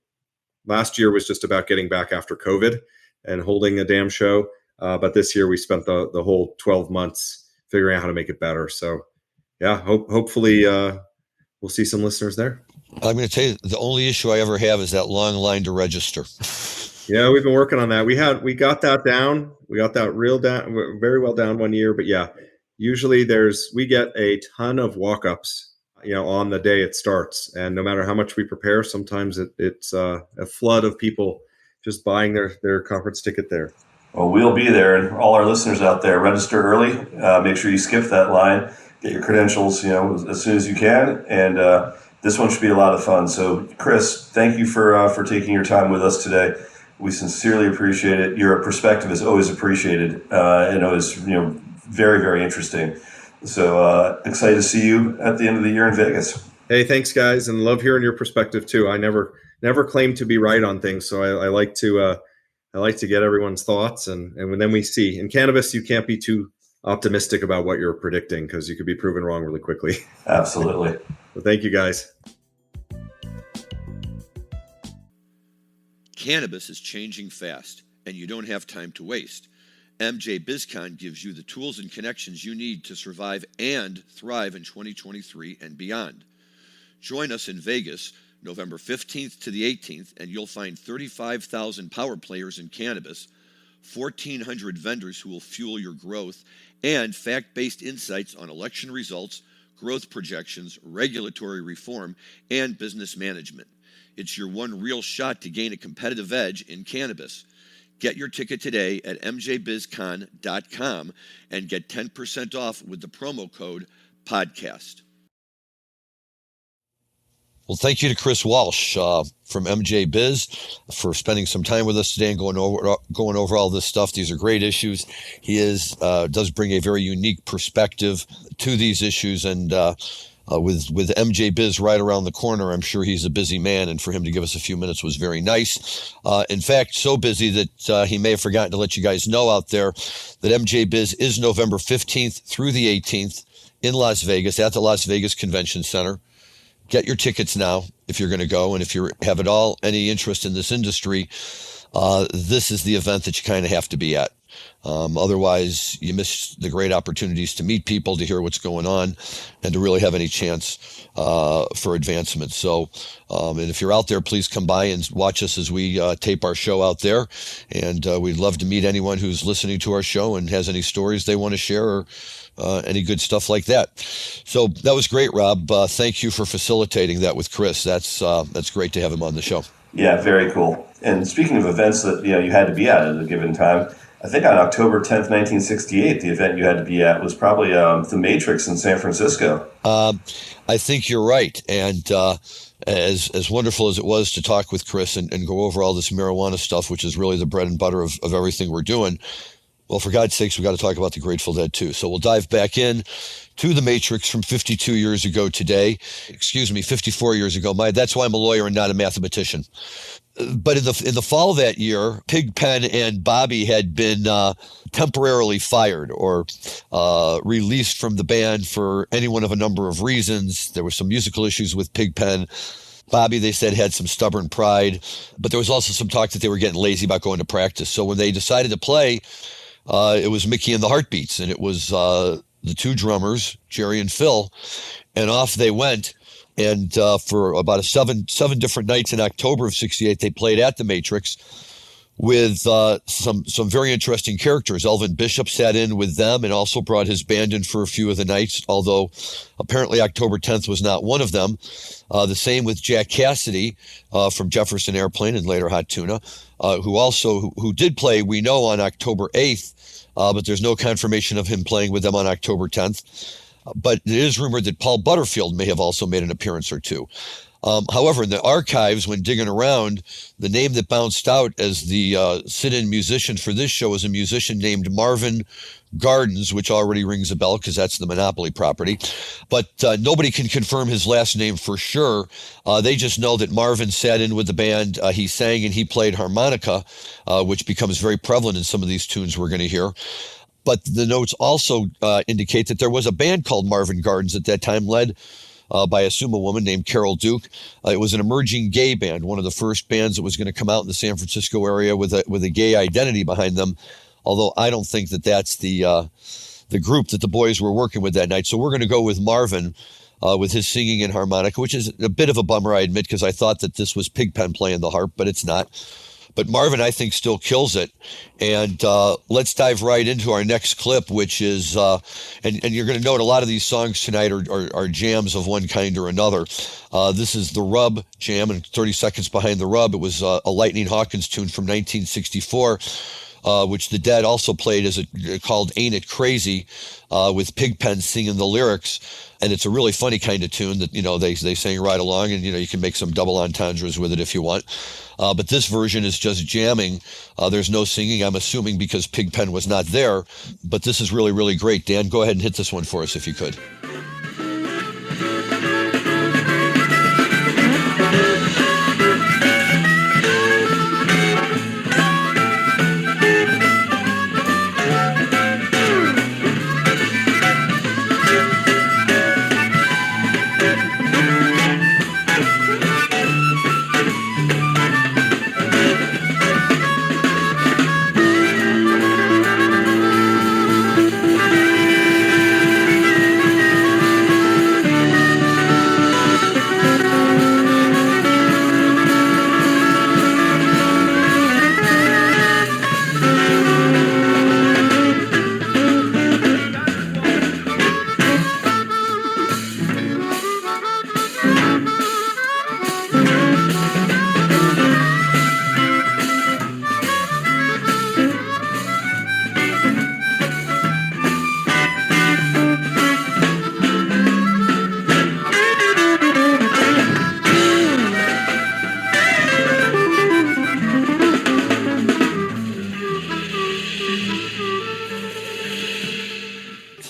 Last year was just about getting back after COVID and holding a damn show, but this year we spent the whole 12 months figuring out how to make it better. So yeah, hopefully we'll see some listeners there. I'm going to tell you, the only issue I ever have is that long line to register. Yeah, we've been working on that. We got that down. We got that very well down one year. But yeah, usually we get a ton of walk-ups, on the day it starts. And no matter how much we prepare, sometimes it's a flood of people just buying their conference ticket there. Well, we'll be there, and all our listeners out there, register early. Make sure you skip that line. Get your credentials, as soon as you can. And this one should be a lot of fun. So, Chris, thank you for taking your time with us today. We sincerely appreciate it. Your perspective is always appreciated, and always, very, very interesting. So excited to see you at the end of the year in Vegas. Hey, thanks, guys, and love hearing your perspective too. I never claim to be right on things, so I like to get everyone's thoughts, and then we see. In cannabis, you can't be too optimistic about what you're predicting because you could be proven wrong really quickly. Absolutely. Well, thank you, guys. Cannabis is changing fast, and you don't have time to waste. MJBizCon gives you the tools and connections you need to survive and thrive in 2023 and beyond. Join us in Vegas, November 15th to the 18th, and you'll find 35,000 power players in cannabis, 1,400 vendors who will fuel your growth, and fact-based insights on election results, growth projections, regulatory reform, and business management. It's your one real shot to gain a competitive edge in cannabis. Get your ticket today at mjbiz-con.com and get 10% off with the promo code PODCAST. Well, thank you to Chris Walsh from MJ Biz for spending some time with us today and going over all this stuff. These are great issues. He does bring a very unique perspective to these issues, and with MJ Biz right around the corner, I'm sure he's a busy man, and for him to give us a few minutes was very nice. In fact, so busy that he may have forgotten to let you guys know out there that MJ Biz is November 15th through the 18th in Las Vegas at the Las Vegas Convention Center. Get your tickets now if you're going to go, and if you have at all any interest in this industry, this is the event that you kind of have to be at. Otherwise, you miss the great opportunities to meet people, to hear what's going on, and to really have any chance for advancement. So, and if you're out there, please come by and watch us as we tape our show out there. And we'd love to meet anyone who's listening to our show and has any stories they want to share or any good stuff like that. So that was great, Rob. Thank you for facilitating that with Chris. That's great to have him on the show. Yeah, very cool. And speaking of events that you had to be at a given time, I think on October 10th, 1968, the event you had to be at was probably the Matrix in San Francisco. I think you're right. And as wonderful as it was to talk with Chris and go over all this marijuana stuff, which is really the bread and butter of everything we're doing, well, for God's sakes, we got to talk about the Grateful Dead too. So we'll dive back in to the Matrix from 52 years ago today. 54 years ago. That's why I'm a lawyer and not a mathematician. But in the fall of that year, Pigpen and Bobby had been temporarily fired or released from the band for any one of a number of reasons. There were some musical issues with Pigpen. Bobby, they said, had some stubborn pride, but there was also some talk that they were getting lazy about going to practice. So when they decided to play, it was Mickey and the Heartbeats, and it was the two drummers, Jerry and Phil, and off they went. And for about seven different nights in October of '68, they played at the Matrix with some very interesting characters. Elvin Bishop sat in with them and also brought his band in for a few of the nights, although apparently October 10th was not one of them. The same with Jack Cassidy from Jefferson Airplane and later Hot Tuna, who did play, we know, on October 8th, but there's no confirmation of him playing with them on October 10th. But it is rumored that Paul Butterfield may have also made an appearance or two. However, in the archives, when digging around, the name that bounced out as the sit-in musician for this show is a musician named Marvin Gardens, which already rings a bell because that's the Monopoly property. But nobody can confirm his last name for sure. They just know that Marvin sat in with the band. He sang and he played harmonica, which becomes very prevalent in some of these tunes we're going to hear. But the notes also indicate that there was a band called Marvin Gardens at that time, led by, I assume, a woman named Carol Duke. It was an emerging gay band, one of the first bands that was going to come out in the San Francisco area with a gay identity behind them. Although I don't think that that's the group that the boys were working with that night. So we're going to go with Marvin with his singing and harmonica, which is a bit of a bummer, I admit, because I thought that this was Pigpen playing the harp, but it's not. But Marvin, I think, still kills it. And let's dive right into our next clip, which is, and you're going to note a lot of these songs tonight are jams of one kind or another. This is the Rub jam, and 30 Seconds Behind the Rub. It was a Lightning Hawkins tune from 1964, which the Dead also played called Ain't It Crazy, with Pigpen singing the lyrics. And it's a really funny kind of tune that, they sang right along, and, you can make some double entendres with it if you want. But this version is just jamming. There's no singing, I'm assuming, because Pigpen was not there. But this is really, really great. Dan, go ahead and hit this one for us if you could.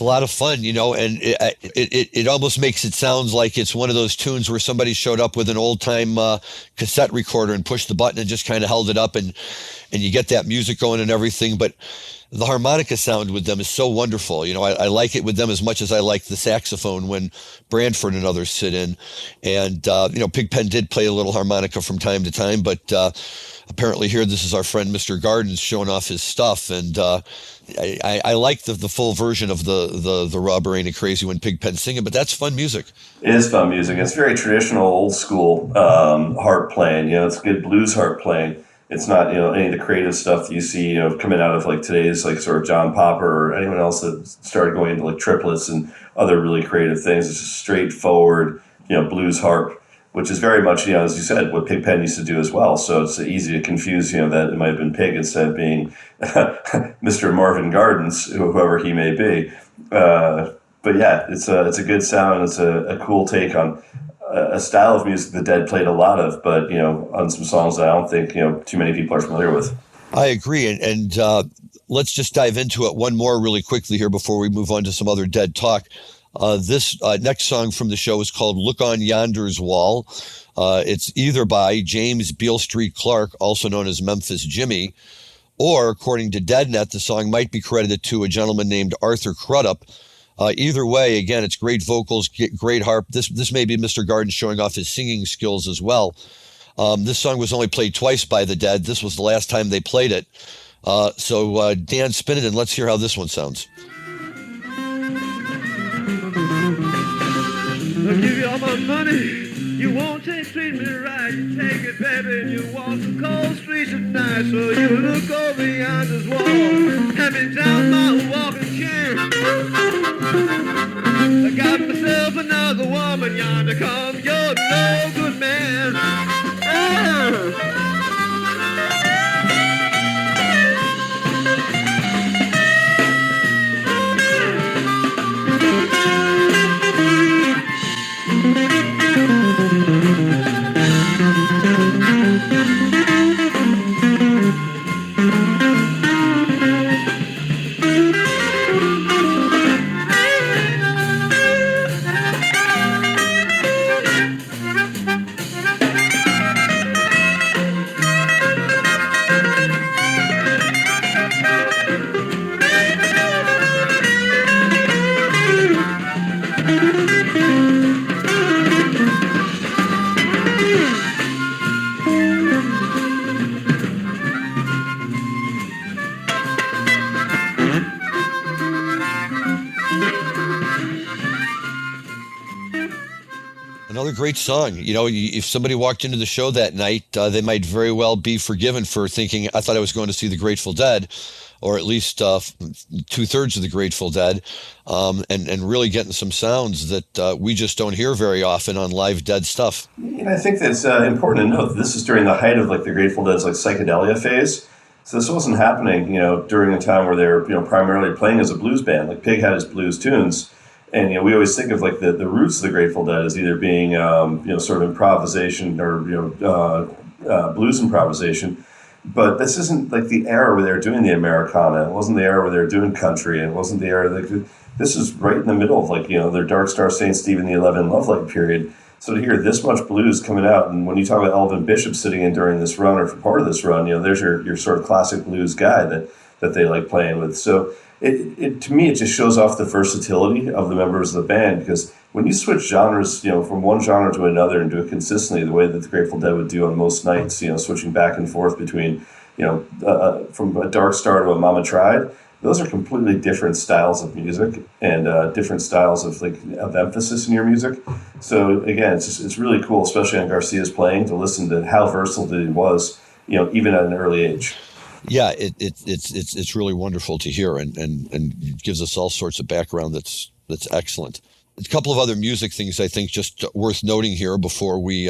A lot of fun, and it almost makes it sound like it's one of those tunes where somebody showed up with an old time cassette recorder and pushed the button and just kind of held it up, and you get that music going and everything. But the harmonica sound with them is so wonderful. I like it with them as much as I like the saxophone when Branford and others sit in. And Pigpen did play a little harmonica from time to time, but apparently here this is our friend Mr. Gardens showing off his stuff. And I like the full version of the Rub or Ain't It Crazy when Pigpen's singing, but that's fun music. It is fun music. It's very traditional, old school harp playing. It's good blues harp playing. It's not, any of the creative stuff that you see, coming out of like today's like sort of John Popper or anyone else that started going into like triplets and other really creative things. It's just straightforward, blues harp which is very much, as you said, what Pigpen used to do as well. So it's easy to confuse, that it might have been Pig instead of being Mr. Marvin Gardens, whoever he may be. But yeah, it's a good sound. It's a cool take on a style of music the Dead played a lot of, but on some songs that I don't think too many people are familiar with. I agree, and let's just dive into it one more really quickly here before we move on to some other Dead talk. This next song from the show is called "Look on Yonder's Wall." It's either by James Beale Street Clark, also known as Memphis Jimmy, or according to DeadNet, the song might be credited to a gentleman named Arthur Crudup. Either way, again, it's great vocals, great harp. This may be Mr. Garden showing off his singing skills as well. This song was only played twice by the Dead. This was the last time they played it. So Dan, spin it and let's hear how this one sounds. I'll give you all my money. You won't treat me right. You take it, baby, and you walk the cold streets at night. So you look over yonder's wall, hand me down my walking chair. I got myself another woman yonder come. You're no good man. Another great song. If somebody walked into the show that night, they might very well be forgiven for thinking, I thought I was going to see the Grateful Dead, or at least 2/3 of the Grateful Dead, and really getting some sounds that we just don't hear very often on live Dead stuff. I think that's important to note that this is during the height of the Grateful Dead's psychedelia phase. So this wasn't happening, during a time where they were, primarily playing as a blues band. Pig had his blues tunes. And, we always think of the roots of the Grateful Dead as either being, sort of improvisation or, blues improvisation. But this isn't the era where they were doing the Americana. It wasn't the era where they were doing country. It wasn't the era this is right in the middle of, their Dark Star St. Stephen the 11 Love Light period. So to hear this much blues coming out, and when you talk about Elvin Bishop sitting in during this run or for part of this run, there's your sort of classic blues guy that they like playing with. So it to me, it just shows off the versatility of the members of the band, because when you switch genres, from one genre to another and do it consistently, the way that the Grateful Dead would do on most nights, switching back and forth between, from a Dark Star to a Mama Tried, those are completely different styles of music and different styles of emphasis in your music. So again, it's really cool, especially on Garcia's playing, to listen to how versatile he was, even at an early age. Yeah, it's really wonderful to hear, and it gives us all sorts of background that's excellent. A couple of other music things I think just worth noting here before we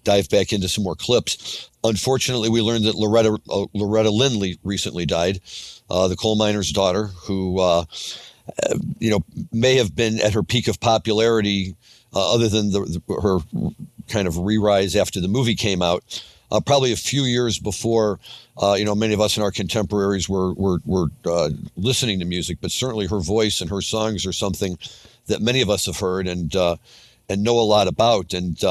dive back into some more clips. Unfortunately, we learned that Loretta Lynn recently died, the coal miner's daughter, who may have been at her peak of popularity, other than her kind of re-rise after the movie came out. Probably a few years before, many of us in our contemporaries were listening to music, but certainly her voice and her songs are something that many of us have heard and know a lot about. And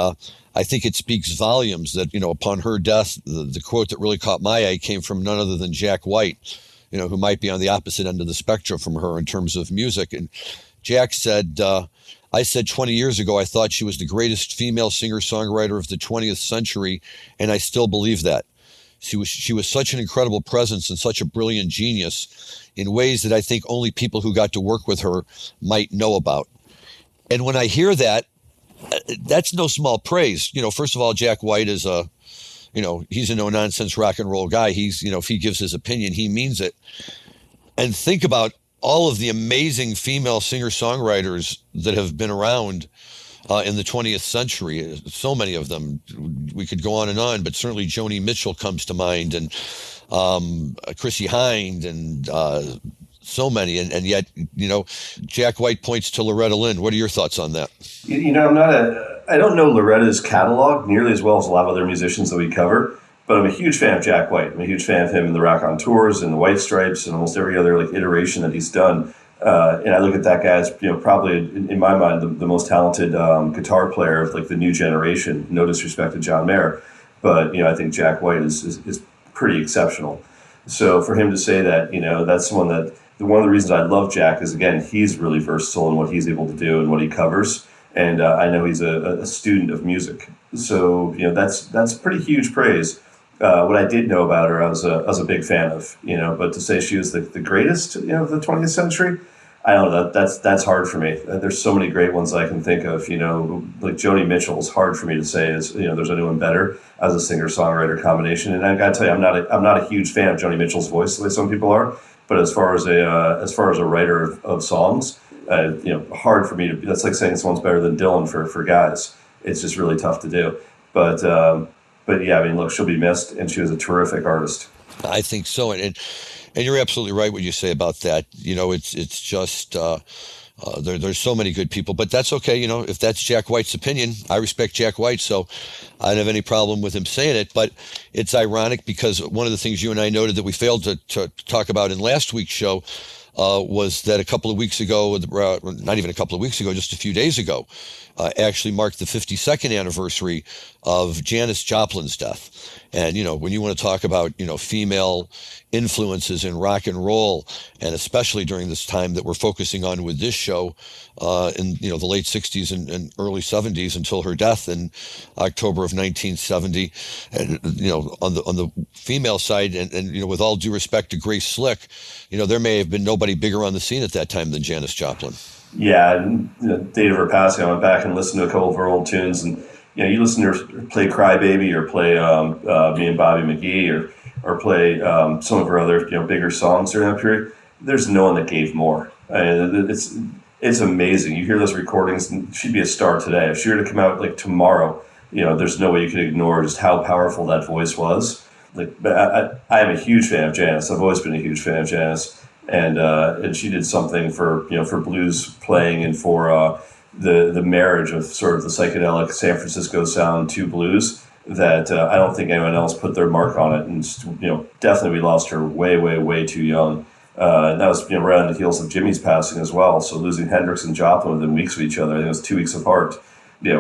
I think it speaks volumes that, upon her death, the quote that really caught my eye came from none other than Jack White, who might be on the opposite end of the spectrum from her in terms of music. And Jack said, I said 20 years ago, I thought she was the greatest female singer-songwriter of the 20th century, and I still believe that. She was such an incredible presence and such a brilliant genius in ways that I think only people who got to work with her might know about. And when I hear that, that's no small praise. First of all, Jack White is he's a no-nonsense rock and roll guy. He's, if he gives his opinion, he means it. And think about all of the amazing female singer-songwriters that have been around, in the 20th century. So many of them. We could go on and on, but certainly Joni Mitchell comes to mind, and Chrissie Hynde, and so many. And yet, Jack White points to Loretta Lynn. What are your thoughts on that? I don't know Loretta's catalog nearly as well as a lot of other musicians that we cover, but I'm a huge fan of Jack White. I'm a huge fan of him in the Rock on Tours and the White Stripes and almost every other iteration that he's done. And I look at that guy as, probably in my mind, the most talented guitar player of the new generation. No disrespect to John Mayer, but I think Jack White is pretty exceptional. So for him to say that, that's someone that one of the reasons I love Jack is, again, he's really versatile in what he's able to do and what he covers. And I know he's a student of music. So, that's pretty huge praise. What I did know about her, I was a big fan of, but to say she was the greatest, of the 20th century, I don't know, that's hard for me. There's so many great ones I can think of, like Joni Mitchell is hard for me to say is, there's anyone better as a singer-songwriter combination. And I gotta tell you, I'm not a huge fan of Joni Mitchell's voice the way some people are, but as far as a writer of songs, hard for me to. That's like saying someone's better than Dylan for guys. It's just really tough to do. But yeah, I mean, look, she'll be missed, and she was a terrific artist. I think so, and you're absolutely right what you say about that. It's just there's so many good people, but that's okay. If that's Jack White's opinion, I respect Jack White, so I don't have any problem with him saying it. But it's ironic because one of the things you and I noted that we failed to talk about in last week's show was that a couple of weeks ago, not even a couple of weeks ago, just a few days ago, actually marked the 52nd anniversary of Janis Joplin's death. And, when you want to talk about, female influences in rock and roll, and especially during this time that we're focusing on with this show in, the late 60s and early 70s until her death in October of 1970. And, on the female side, and with all due respect to Grace Slick, there may have been nobody bigger on the scene at that time than Janis Joplin. Yeah, the date of her passing, I went back and listened to a couple of her old tunes, and you listen to her play "Cry Baby" or play "Me and Bobby McGee" or play some of her other bigger songs during that period. There's no one that gave more. It's amazing. You hear those recordings, and she'd be a star today. If she were to come out tomorrow, there's no way you could ignore just how powerful that voice was. I am a huge fan of Janis. I've always been a huge fan of Janis. And she did something for blues playing and for the marriage of sort of the psychedelic San Francisco sound to blues that I don't think anyone else put their mark on it. And definitely we lost her way, way, way too young. And that was right on the heels of Jimmy's passing as well. So losing Hendrix and Joplin within weeks of each other, I think it was 2 weeks apart. You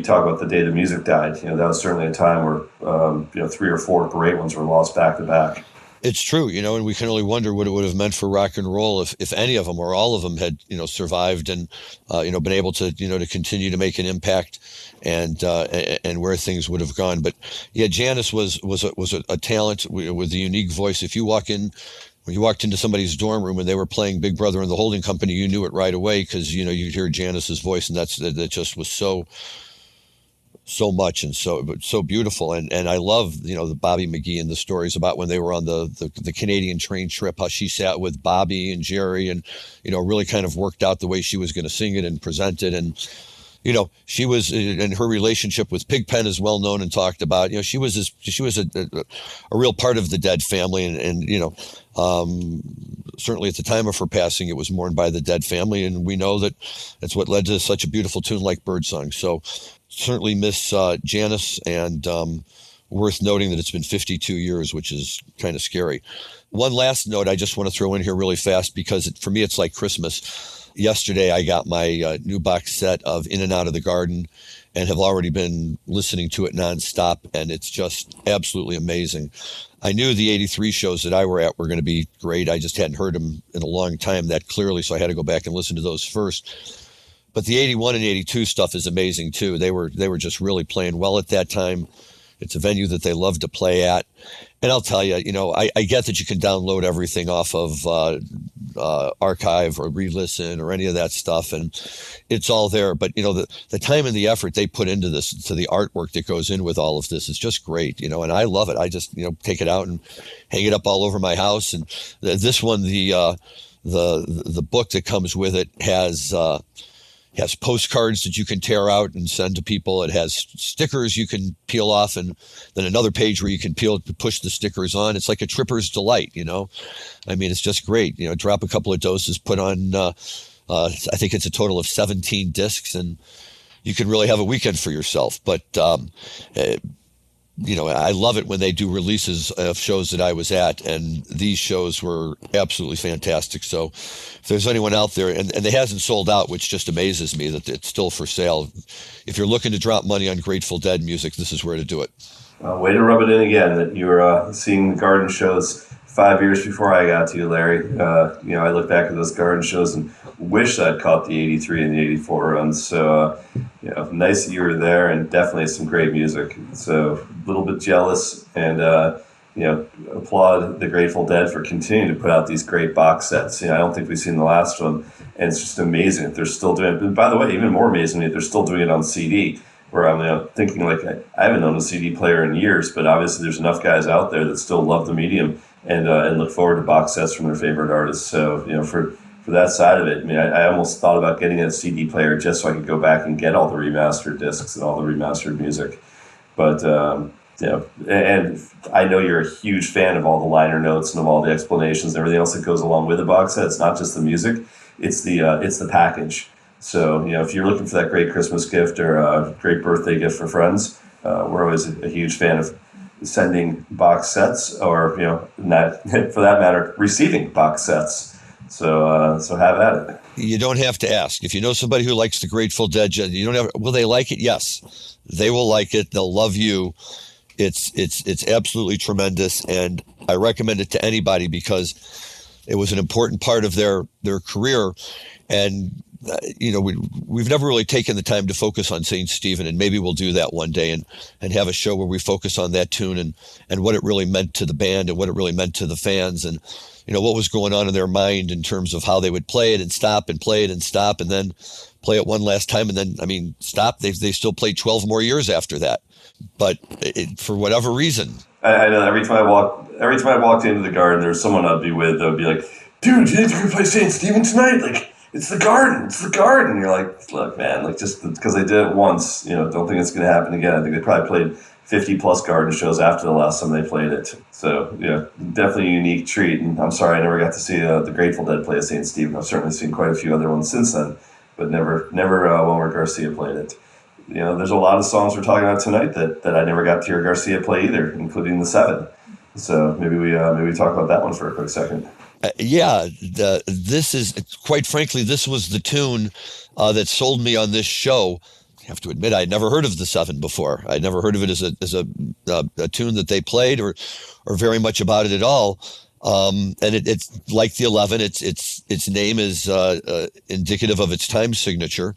talk about the day the music died. That was certainly a time where 3 or 4 great ones were lost back to back. It's true, and we can only wonder what it would have meant for rock and roll if any of them or all of them had, survived and, been able to, to continue to make an impact and where things would have gone. But yeah, Janis was a talent with a unique voice. When you walked into somebody's dorm room and they were playing Big Brother and the Holding Company, you knew it right away because, you'd hear Janis's voice, and that just was so much and so beautiful. And I love, the Bobby McGee and the stories about when they were on the Canadian train trip, how she sat with Bobby and Jerry and, really kind of worked out the way she was going to sing it and present it. And, she was, and her relationship with Pigpen is well known and talked about. She was a real part of the Dead family, and certainly at the time of her passing, it was mourned by the Dead family, and we know that that's what led to such a beautiful tune like Birdsong. So certainly miss Janis, and worth noting that it's been 52 years, which is kind of scary. One last note I just want to throw in here really fast because for me it's like Christmas. Yesterday, I got my new box set of In and Out of the Garden and have already been listening to it nonstop, and it's just absolutely amazing. I knew the 83 shows that I were at were going to be great. I just hadn't heard them in a long time that clearly, so I had to go back and listen to those first. But the 81 and 82 stuff is amazing, too. They were just really playing well at that time. It's a venue that they love to play at. And I'll tell you, I get that you can download everything off of archive or re-listen or any of that stuff, and it's all there. But, the time and the effort they put into this, to the artwork that goes in with all of this is just great, and I love it. I just, take it out and hang it up all over my house. And this one, the book that comes with it has has postcards that you can tear out and send to people. It has stickers you can peel off, and then another page where you can push the stickers on. It's like a tripper's delight, I mean, it's just great. Drop a couple of doses, put on, I think it's a total of 17 discs, and you can really have a weekend for yourself. But, I love it when they do releases of shows that I was at, and these shows were absolutely fantastic. So if there's anyone out there, and it hasn't sold out, which just amazes me that it's still for sale. If you're looking to drop money on Grateful Dead music, this is where to do it. Way to rub it in again that you were seeing the garden shows 5 years before I got to you, Larry. I look back at those garden shows and wish I'd caught the 83 and the 84 runs. So, nice that you were there, and definitely some great music. So a little bit jealous, and, applaud the Grateful Dead for continuing to put out these great box sets. I don't think we've seen the last one, and it's just amazing that they're still doing it. And by the way, even more amazing that they're still doing it on CD, where I'm thinking like, I haven't owned a CD player in years, but obviously there's enough guys out there that still love the medium and look forward to box sets from their favorite artists. So, for that side of it, I mean, I almost thought about getting a CD player just so I could go back and get all the remastered discs and all the remastered music. But, and I know you're a huge fan of all the liner notes and of all the explanations and everything else that goes along with a box set. It's not just the music, it's the package. So, if you're looking for that great Christmas gift or a great birthday gift for friends, we're always a huge fan of sending box sets, or, not, for that matter, receiving box sets. So have at it. You don't have to ask. If you know somebody who likes the Grateful Dead, will they like it? Yes, they will like it. They'll love you. It's absolutely tremendous, and I recommend it to anybody because it was an important part of their career. And we've never really taken the time to focus on St. Stephen, and maybe we'll do that one day and have a show where we focus on that tune and what it really meant to the band and what it really meant to the fans, and what was going on in their mind in terms of how they would play it and stop and play it and stop and then play it one last time and then, stop. They still played 12 more years after that, but for whatever reason. I know every time I walked into the garden, there's someone I'd be with that would be like, "Dude, do you think you're gonna play St. Stephen tonight? Like, it's the garden. It's the garden." And you're like, "Look, man, like just because they did it once, don't think it's going to happen again." I think they probably played 50 plus garden shows after the last time they played it. So, definitely a unique treat. And I'm sorry I never got to see the Grateful Dead play at St. Stephen. I've certainly seen quite a few other ones since then, but never one where Garcia played it. There's a lot of songs we're talking about tonight that I never got to hear Garcia play either, including the 7. So maybe we talk about that one for a quick second. This is, quite frankly, this was the tune that sold me on this show. I have to admit, I had never heard of the 7 before. I'd never heard of it as a tune that they played or very much about it at all. And it's like the 11. Its name is indicative of its time signature.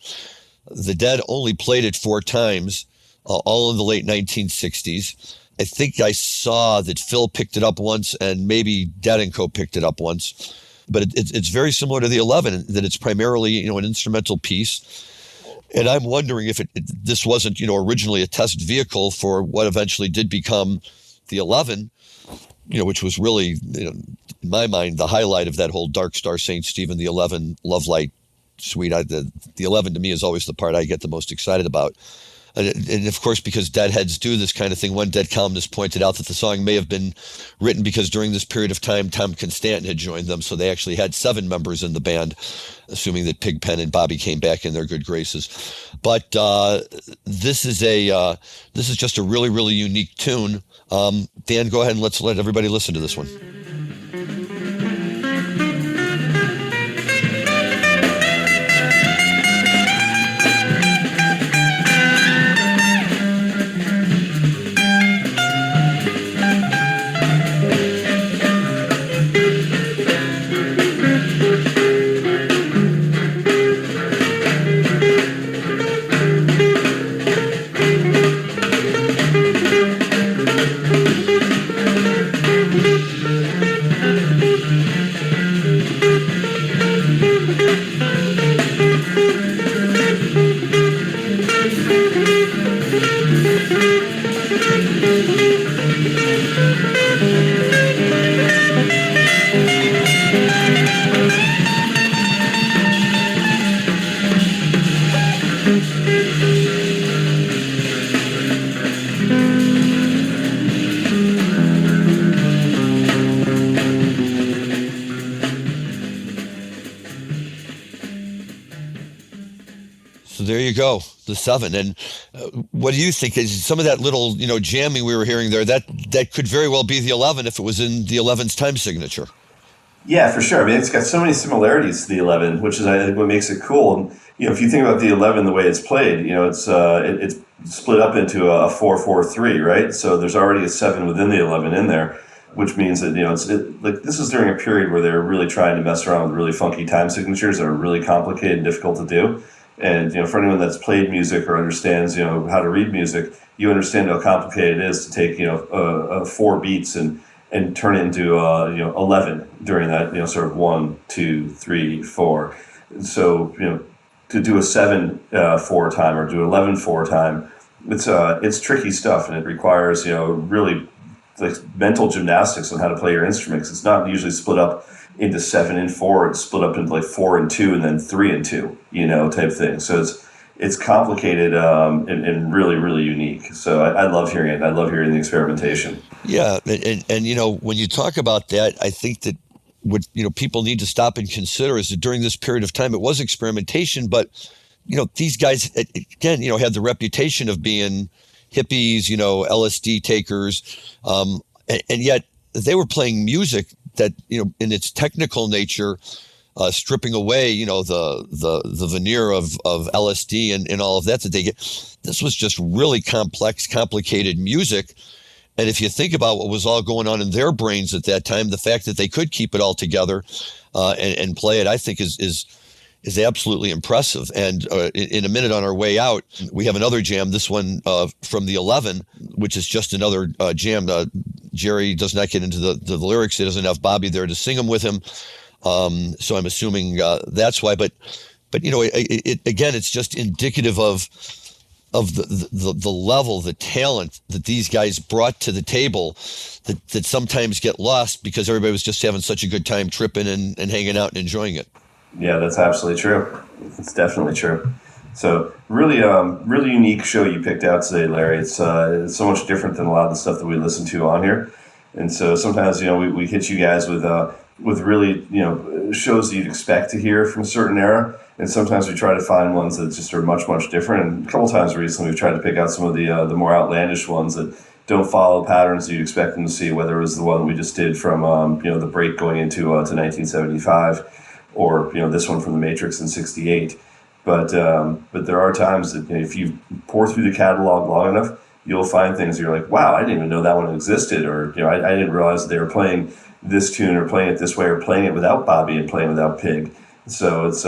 The Dead only played it 4 times, all in the late 1960s. I think I saw that Phil picked it up once, and maybe Dead & Co. picked it up once. But it's very similar to the 11, that it's primarily an instrumental piece. And I'm wondering if this wasn't originally a test vehicle for what eventually did become the 11, which was really in my mind the highlight of that whole Dark Star St. Stephen, the 11 Love Light suite. The 11 to me is always the part I get the most excited about. And of course, because Deadheads do this kind of thing, one Dead columnist pointed out that the song may have been written because during this period of time, Tom Constantin had joined them. So they actually had 7 members in the band, assuming that Pigpen and Bobby came back in their good graces. But this is just a really, really unique tune. Dan, go ahead and let's let everybody listen to this one. So there you go, the 7. And what do you think? Is some of that little, jamming we were hearing there, that could very well be the 11 if it was in the 11's time signature? Yeah, for sure. I mean, it's got so many similarities to the 11, which is, I think, what makes it cool. And, if you think about the 11, the way it's played, it's split up into a 4-4-3, right? So there's already a 7 within the 11 in there, which means that, this is during a period where they're really trying to mess around with really funky time signatures that are really complicated and difficult to do. And, for anyone that's played music or understands, how to read music, you understand how complicated it is to take, 4 beats and turn it into 11 during that sort of 1, 2, 3, 4. So to do a 7 4 time or do 11 4 time, it's tricky stuff, and it requires really like mental gymnastics on how to play your instruments. It's not usually split up into 7 and 4. It's split up into like 4 and 2 and then 3 and 2, type thing. So it's complicated and really, really unique. So I love hearing it. I love hearing the experimentation. Yeah, and when you talk about that, I think that what people need to stop and consider is that during this period of time, it was experimentation, but these guys again, had the reputation of being hippies, LSD takers, and yet they were playing music that in its technical nature, stripping away the veneer of LSD and all of that they get. This was just really complex, complicated music. And if you think about what was all going on in their brains at that time, the fact that they could keep it all together and play it, I think is absolutely impressive. And in a minute on our way out, we have another jam, this one from the 11, which is just another jam. Jerry does not get into the lyrics. He doesn't have Bobby there to sing them with him. So I'm assuming that's why. But again, it's just indicative of the level, the talent that these guys brought to the table that sometimes get lost because everybody was just having such a good time tripping and hanging out and enjoying it. Yeah, that's absolutely true. It's definitely true. So really, really unique show you picked out today, Larry. It's so much different than a lot of the stuff that we listen to on here. And so sometimes, we hit you guys with really, shows that you'd expect to hear from a certain era. And sometimes we try to find ones that just are much, much different. And a couple times recently, we've tried to pick out some of the more outlandish ones that don't follow patterns that you'd expect them to see, whether it was the one we just did from, the break going into to 1975, or, this one from The Matrix in 68. But there are times that if you pour through the catalog long enough, you'll find things that you're like, wow, I didn't even know that one existed. Or, I didn't realize that they were playing this tune or playing it this way or playing it without Bobby and playing without Pig. So it's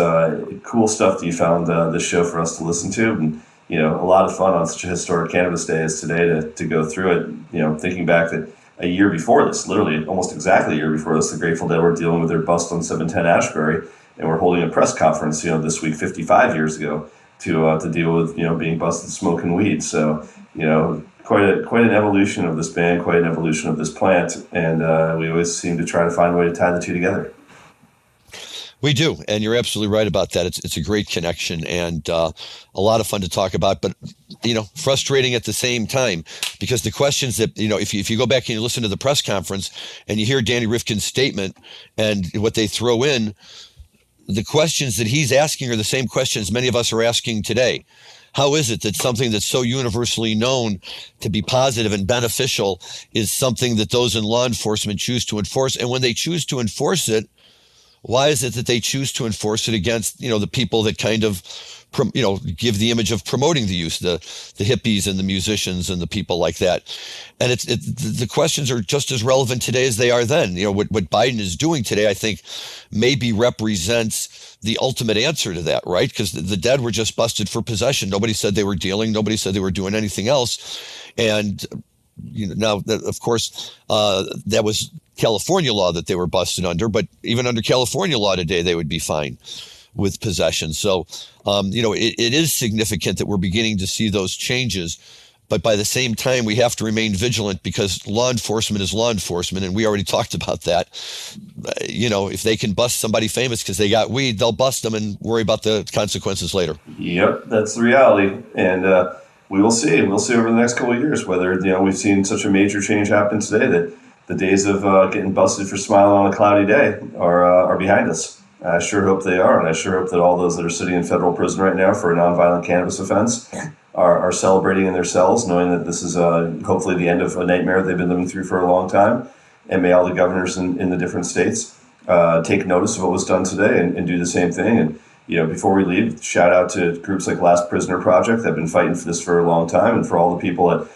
cool stuff that you found this show for us to listen to, and a lot of fun on such a historic cannabis day as today to go through it. Thinking back that a year before this, literally almost exactly a year before this, the Grateful Dead were dealing with their bust on 710 Ashbury, and we're holding a press conference this week 55 years ago to deal with being busted smoking weed. So quite an evolution of this band, quite an evolution of this plant, and we always seem to try to find a way to tie the two together. We do, and you're absolutely right about that. It's a great connection and a lot of fun to talk about, but frustrating at the same time, because the questions that if you go back and you listen to the press conference and you hear Danny Rifkin's statement and what they throw in, the questions that he's asking are the same questions many of us are asking today. How is it that something that's so universally known to be positive and beneficial is something that those in law enforcement choose to enforce? And when they choose to enforce it, why is it that they choose to enforce it against, the people that kind of, give the image of promoting the use, the hippies and the musicians and the people like that? And the questions are just as relevant today as they are then. What Biden is doing today, I think, maybe represents the ultimate answer to that, right? Because the dead were just busted for possession. Nobody said they were dealing. Nobody said they were doing anything else. And now, of course, that was California law that they were busted under, but even under California law today, they would be fine with possession. So, it is significant that we're beginning to see those changes. But by the same time, we have to remain vigilant because law enforcement is law enforcement. And we already talked about that. If they can bust somebody famous because they got weed, they'll bust them and worry about the consequences later. Yep, that's the reality. And we will see. We'll see over the next couple of years whether, we've seen such a major change happen today that the days of getting busted for smiling on a cloudy day are behind us. I sure hope they are, and I sure hope that all those that are sitting in federal prison right now for a nonviolent cannabis offense are celebrating in their cells, knowing that this is hopefully the end of a nightmare they've been living through for a long time. And may all the governors in the different states take notice of what was done today and do the same thing. And before we leave, shout out to groups like Last Prisoner Project that have been fighting for this for a long time, and for all the people at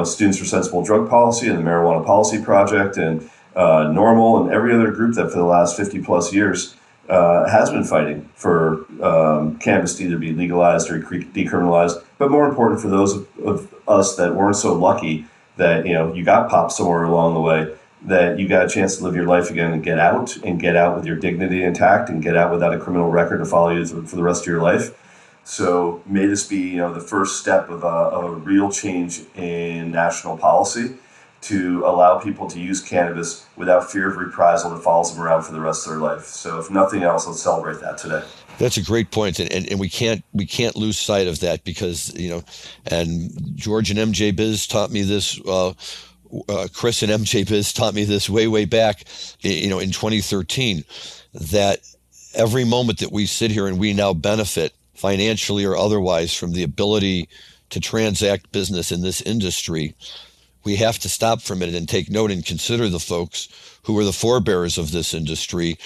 Students for Sensible Drug Policy and the Marijuana Policy Project and Normal and every other group that for the last 50 plus years has been fighting for cannabis to either be legalized or decriminalized. But more important, for those of us that weren't so lucky that you got popped somewhere along the way, that you got a chance to live your life again and get out with your dignity intact and get out without a criminal record to follow you for the rest of your life. So may this be the first step of a real change in national policy to allow people to use cannabis without fear of reprisal that follows them around for the rest of their life. So if nothing else, let's celebrate that today. That's a great point, and we can't lose sight of that, because and George and MJBiz taught me this. Chris and MJBiz taught me this way back, in 2013, that every moment that we sit here and we now benefit financially or otherwise from the ability to transact business in this industry, we have to stop for a minute and take note and consider the folks who were the forebears of this industry,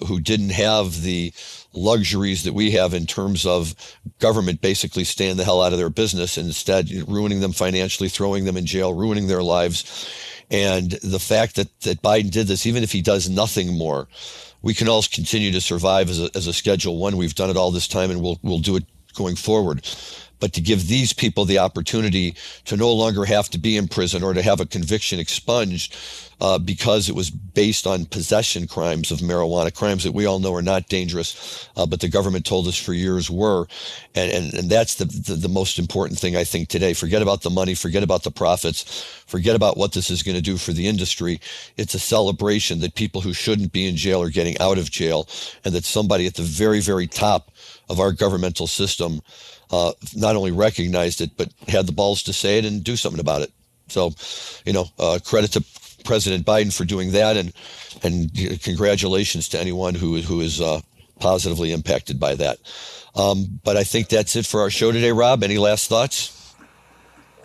who didn't have the luxuries that we have in terms of government basically staying the hell out of their business, and instead ruining them financially, throwing them in jail, ruining their lives. And the fact that Biden did this, even if he does nothing more, we can all continue to survive as a Schedule I. We've done it all this time, and we'll do it going forward. But to give these people the opportunity to no longer have to be in prison or to have a conviction expunged because it was based on possession crimes of marijuana, crimes that we all know are not dangerous, but the government told us for years were. And that's the most important thing, I think, today. Forget about the money, forget about the profits, forget about what this is going to do for the industry. It's a celebration that people who shouldn't be in jail are getting out of jail, and that somebody at the very, very top of our governmental system not only recognized it, but had the balls to say it and do something about it. So, credit to President Biden for doing that, and congratulations to anyone who is positively impacted by that. But I think that's it for our show today. Rob, any last thoughts?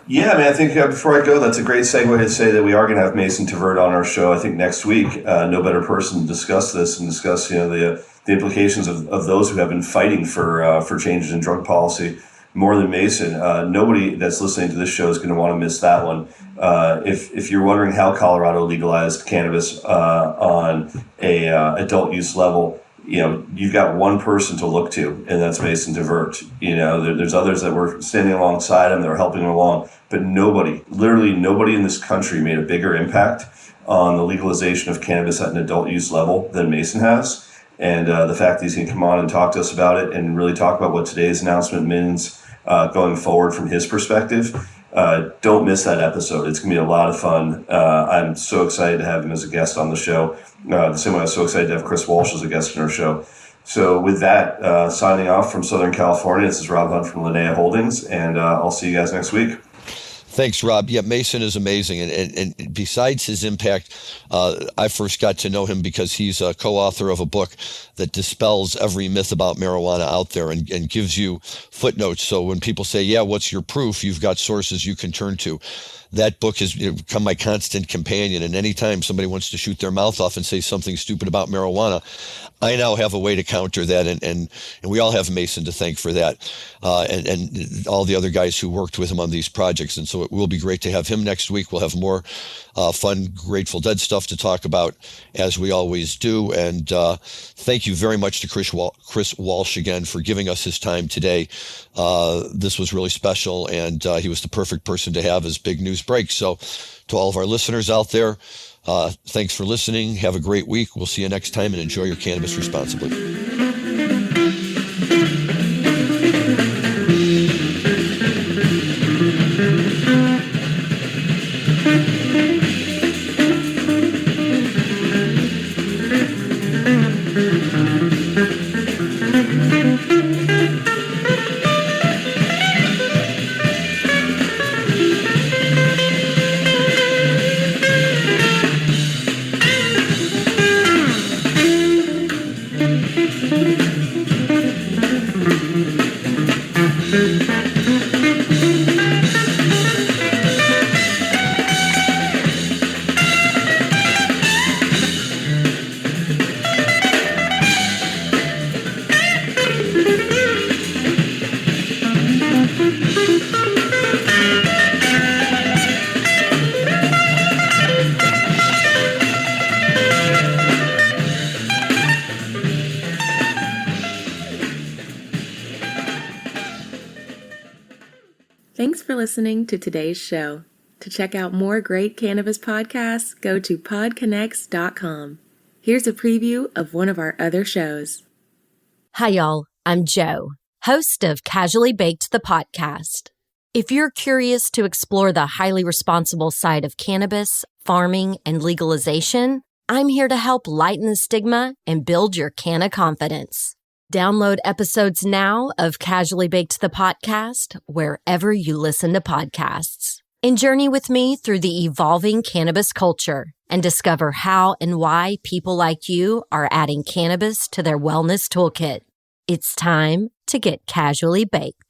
Yeah, I think before I go, that's a great segue to say that we are going to have Mason Tvert on our show, I think, next week. No better person to discuss this and discuss, the implications of those who have been fighting for changes in drug policy more than Mason. Nobody that's listening to this show is going to want to miss that one. If you're wondering how Colorado legalized cannabis on a adult use level, you've got one person to look to, and that's Mason Tvert. There's others that were standing alongside him, that were helping him along, but literally nobody in this country made a bigger impact on the legalization of cannabis at an adult use level than Mason has. And the fact that he's going to come on and talk to us about it and really talk about what today's announcement means going forward from his perspective, don't miss that episode. It's going to be a lot of fun. I'm so excited to have him as a guest on the show. The same way I was so excited to have Chris Walsh as a guest on our show. So with that, signing off from Southern California, this is Rob Hunt from Linnea Holdings, and I'll see you guys next week. Thanks, Rob. Yeah, Mason is amazing. And besides his impact, I first got to know him because he's a co-author of a book that dispels every myth about marijuana out there and gives you footnotes. So when people say, yeah, what's your proof? You've got sources you can turn to. That book has become my constant companion. And anytime somebody wants to shoot their mouth off and say something stupid about marijuana, I now have a way to counter that. And we all have Mason to thank for that. And all the other guys who worked with him on these projects. And so it will be great to have him next week. We'll have more fun Grateful Dead stuff to talk about, as we always do. And thank you very much to Chris Walsh again for giving us his time today. This was really special, and he was the perfect person to have as big news breaks. So to all of our listeners out there, thanks for listening. Have a great week. We'll see you next time, and enjoy your cannabis responsibly. Thanks for listening to today's show. To check out more great cannabis podcasts, go to PodConx.com. Here's a preview of one of our other shows. Hi, y'all. I'm Jo, host of Casually Baked the podcast. If you're curious to explore the highly responsible side of cannabis, farming, and legalization, I'm here to help lighten the stigma and build your canna confidence. Download episodes now of Casually Baked the podcast wherever you listen to podcasts. And journey with me through the evolving cannabis culture and discover how and why people like you are adding cannabis to their wellness toolkit. It's time to get casually baked.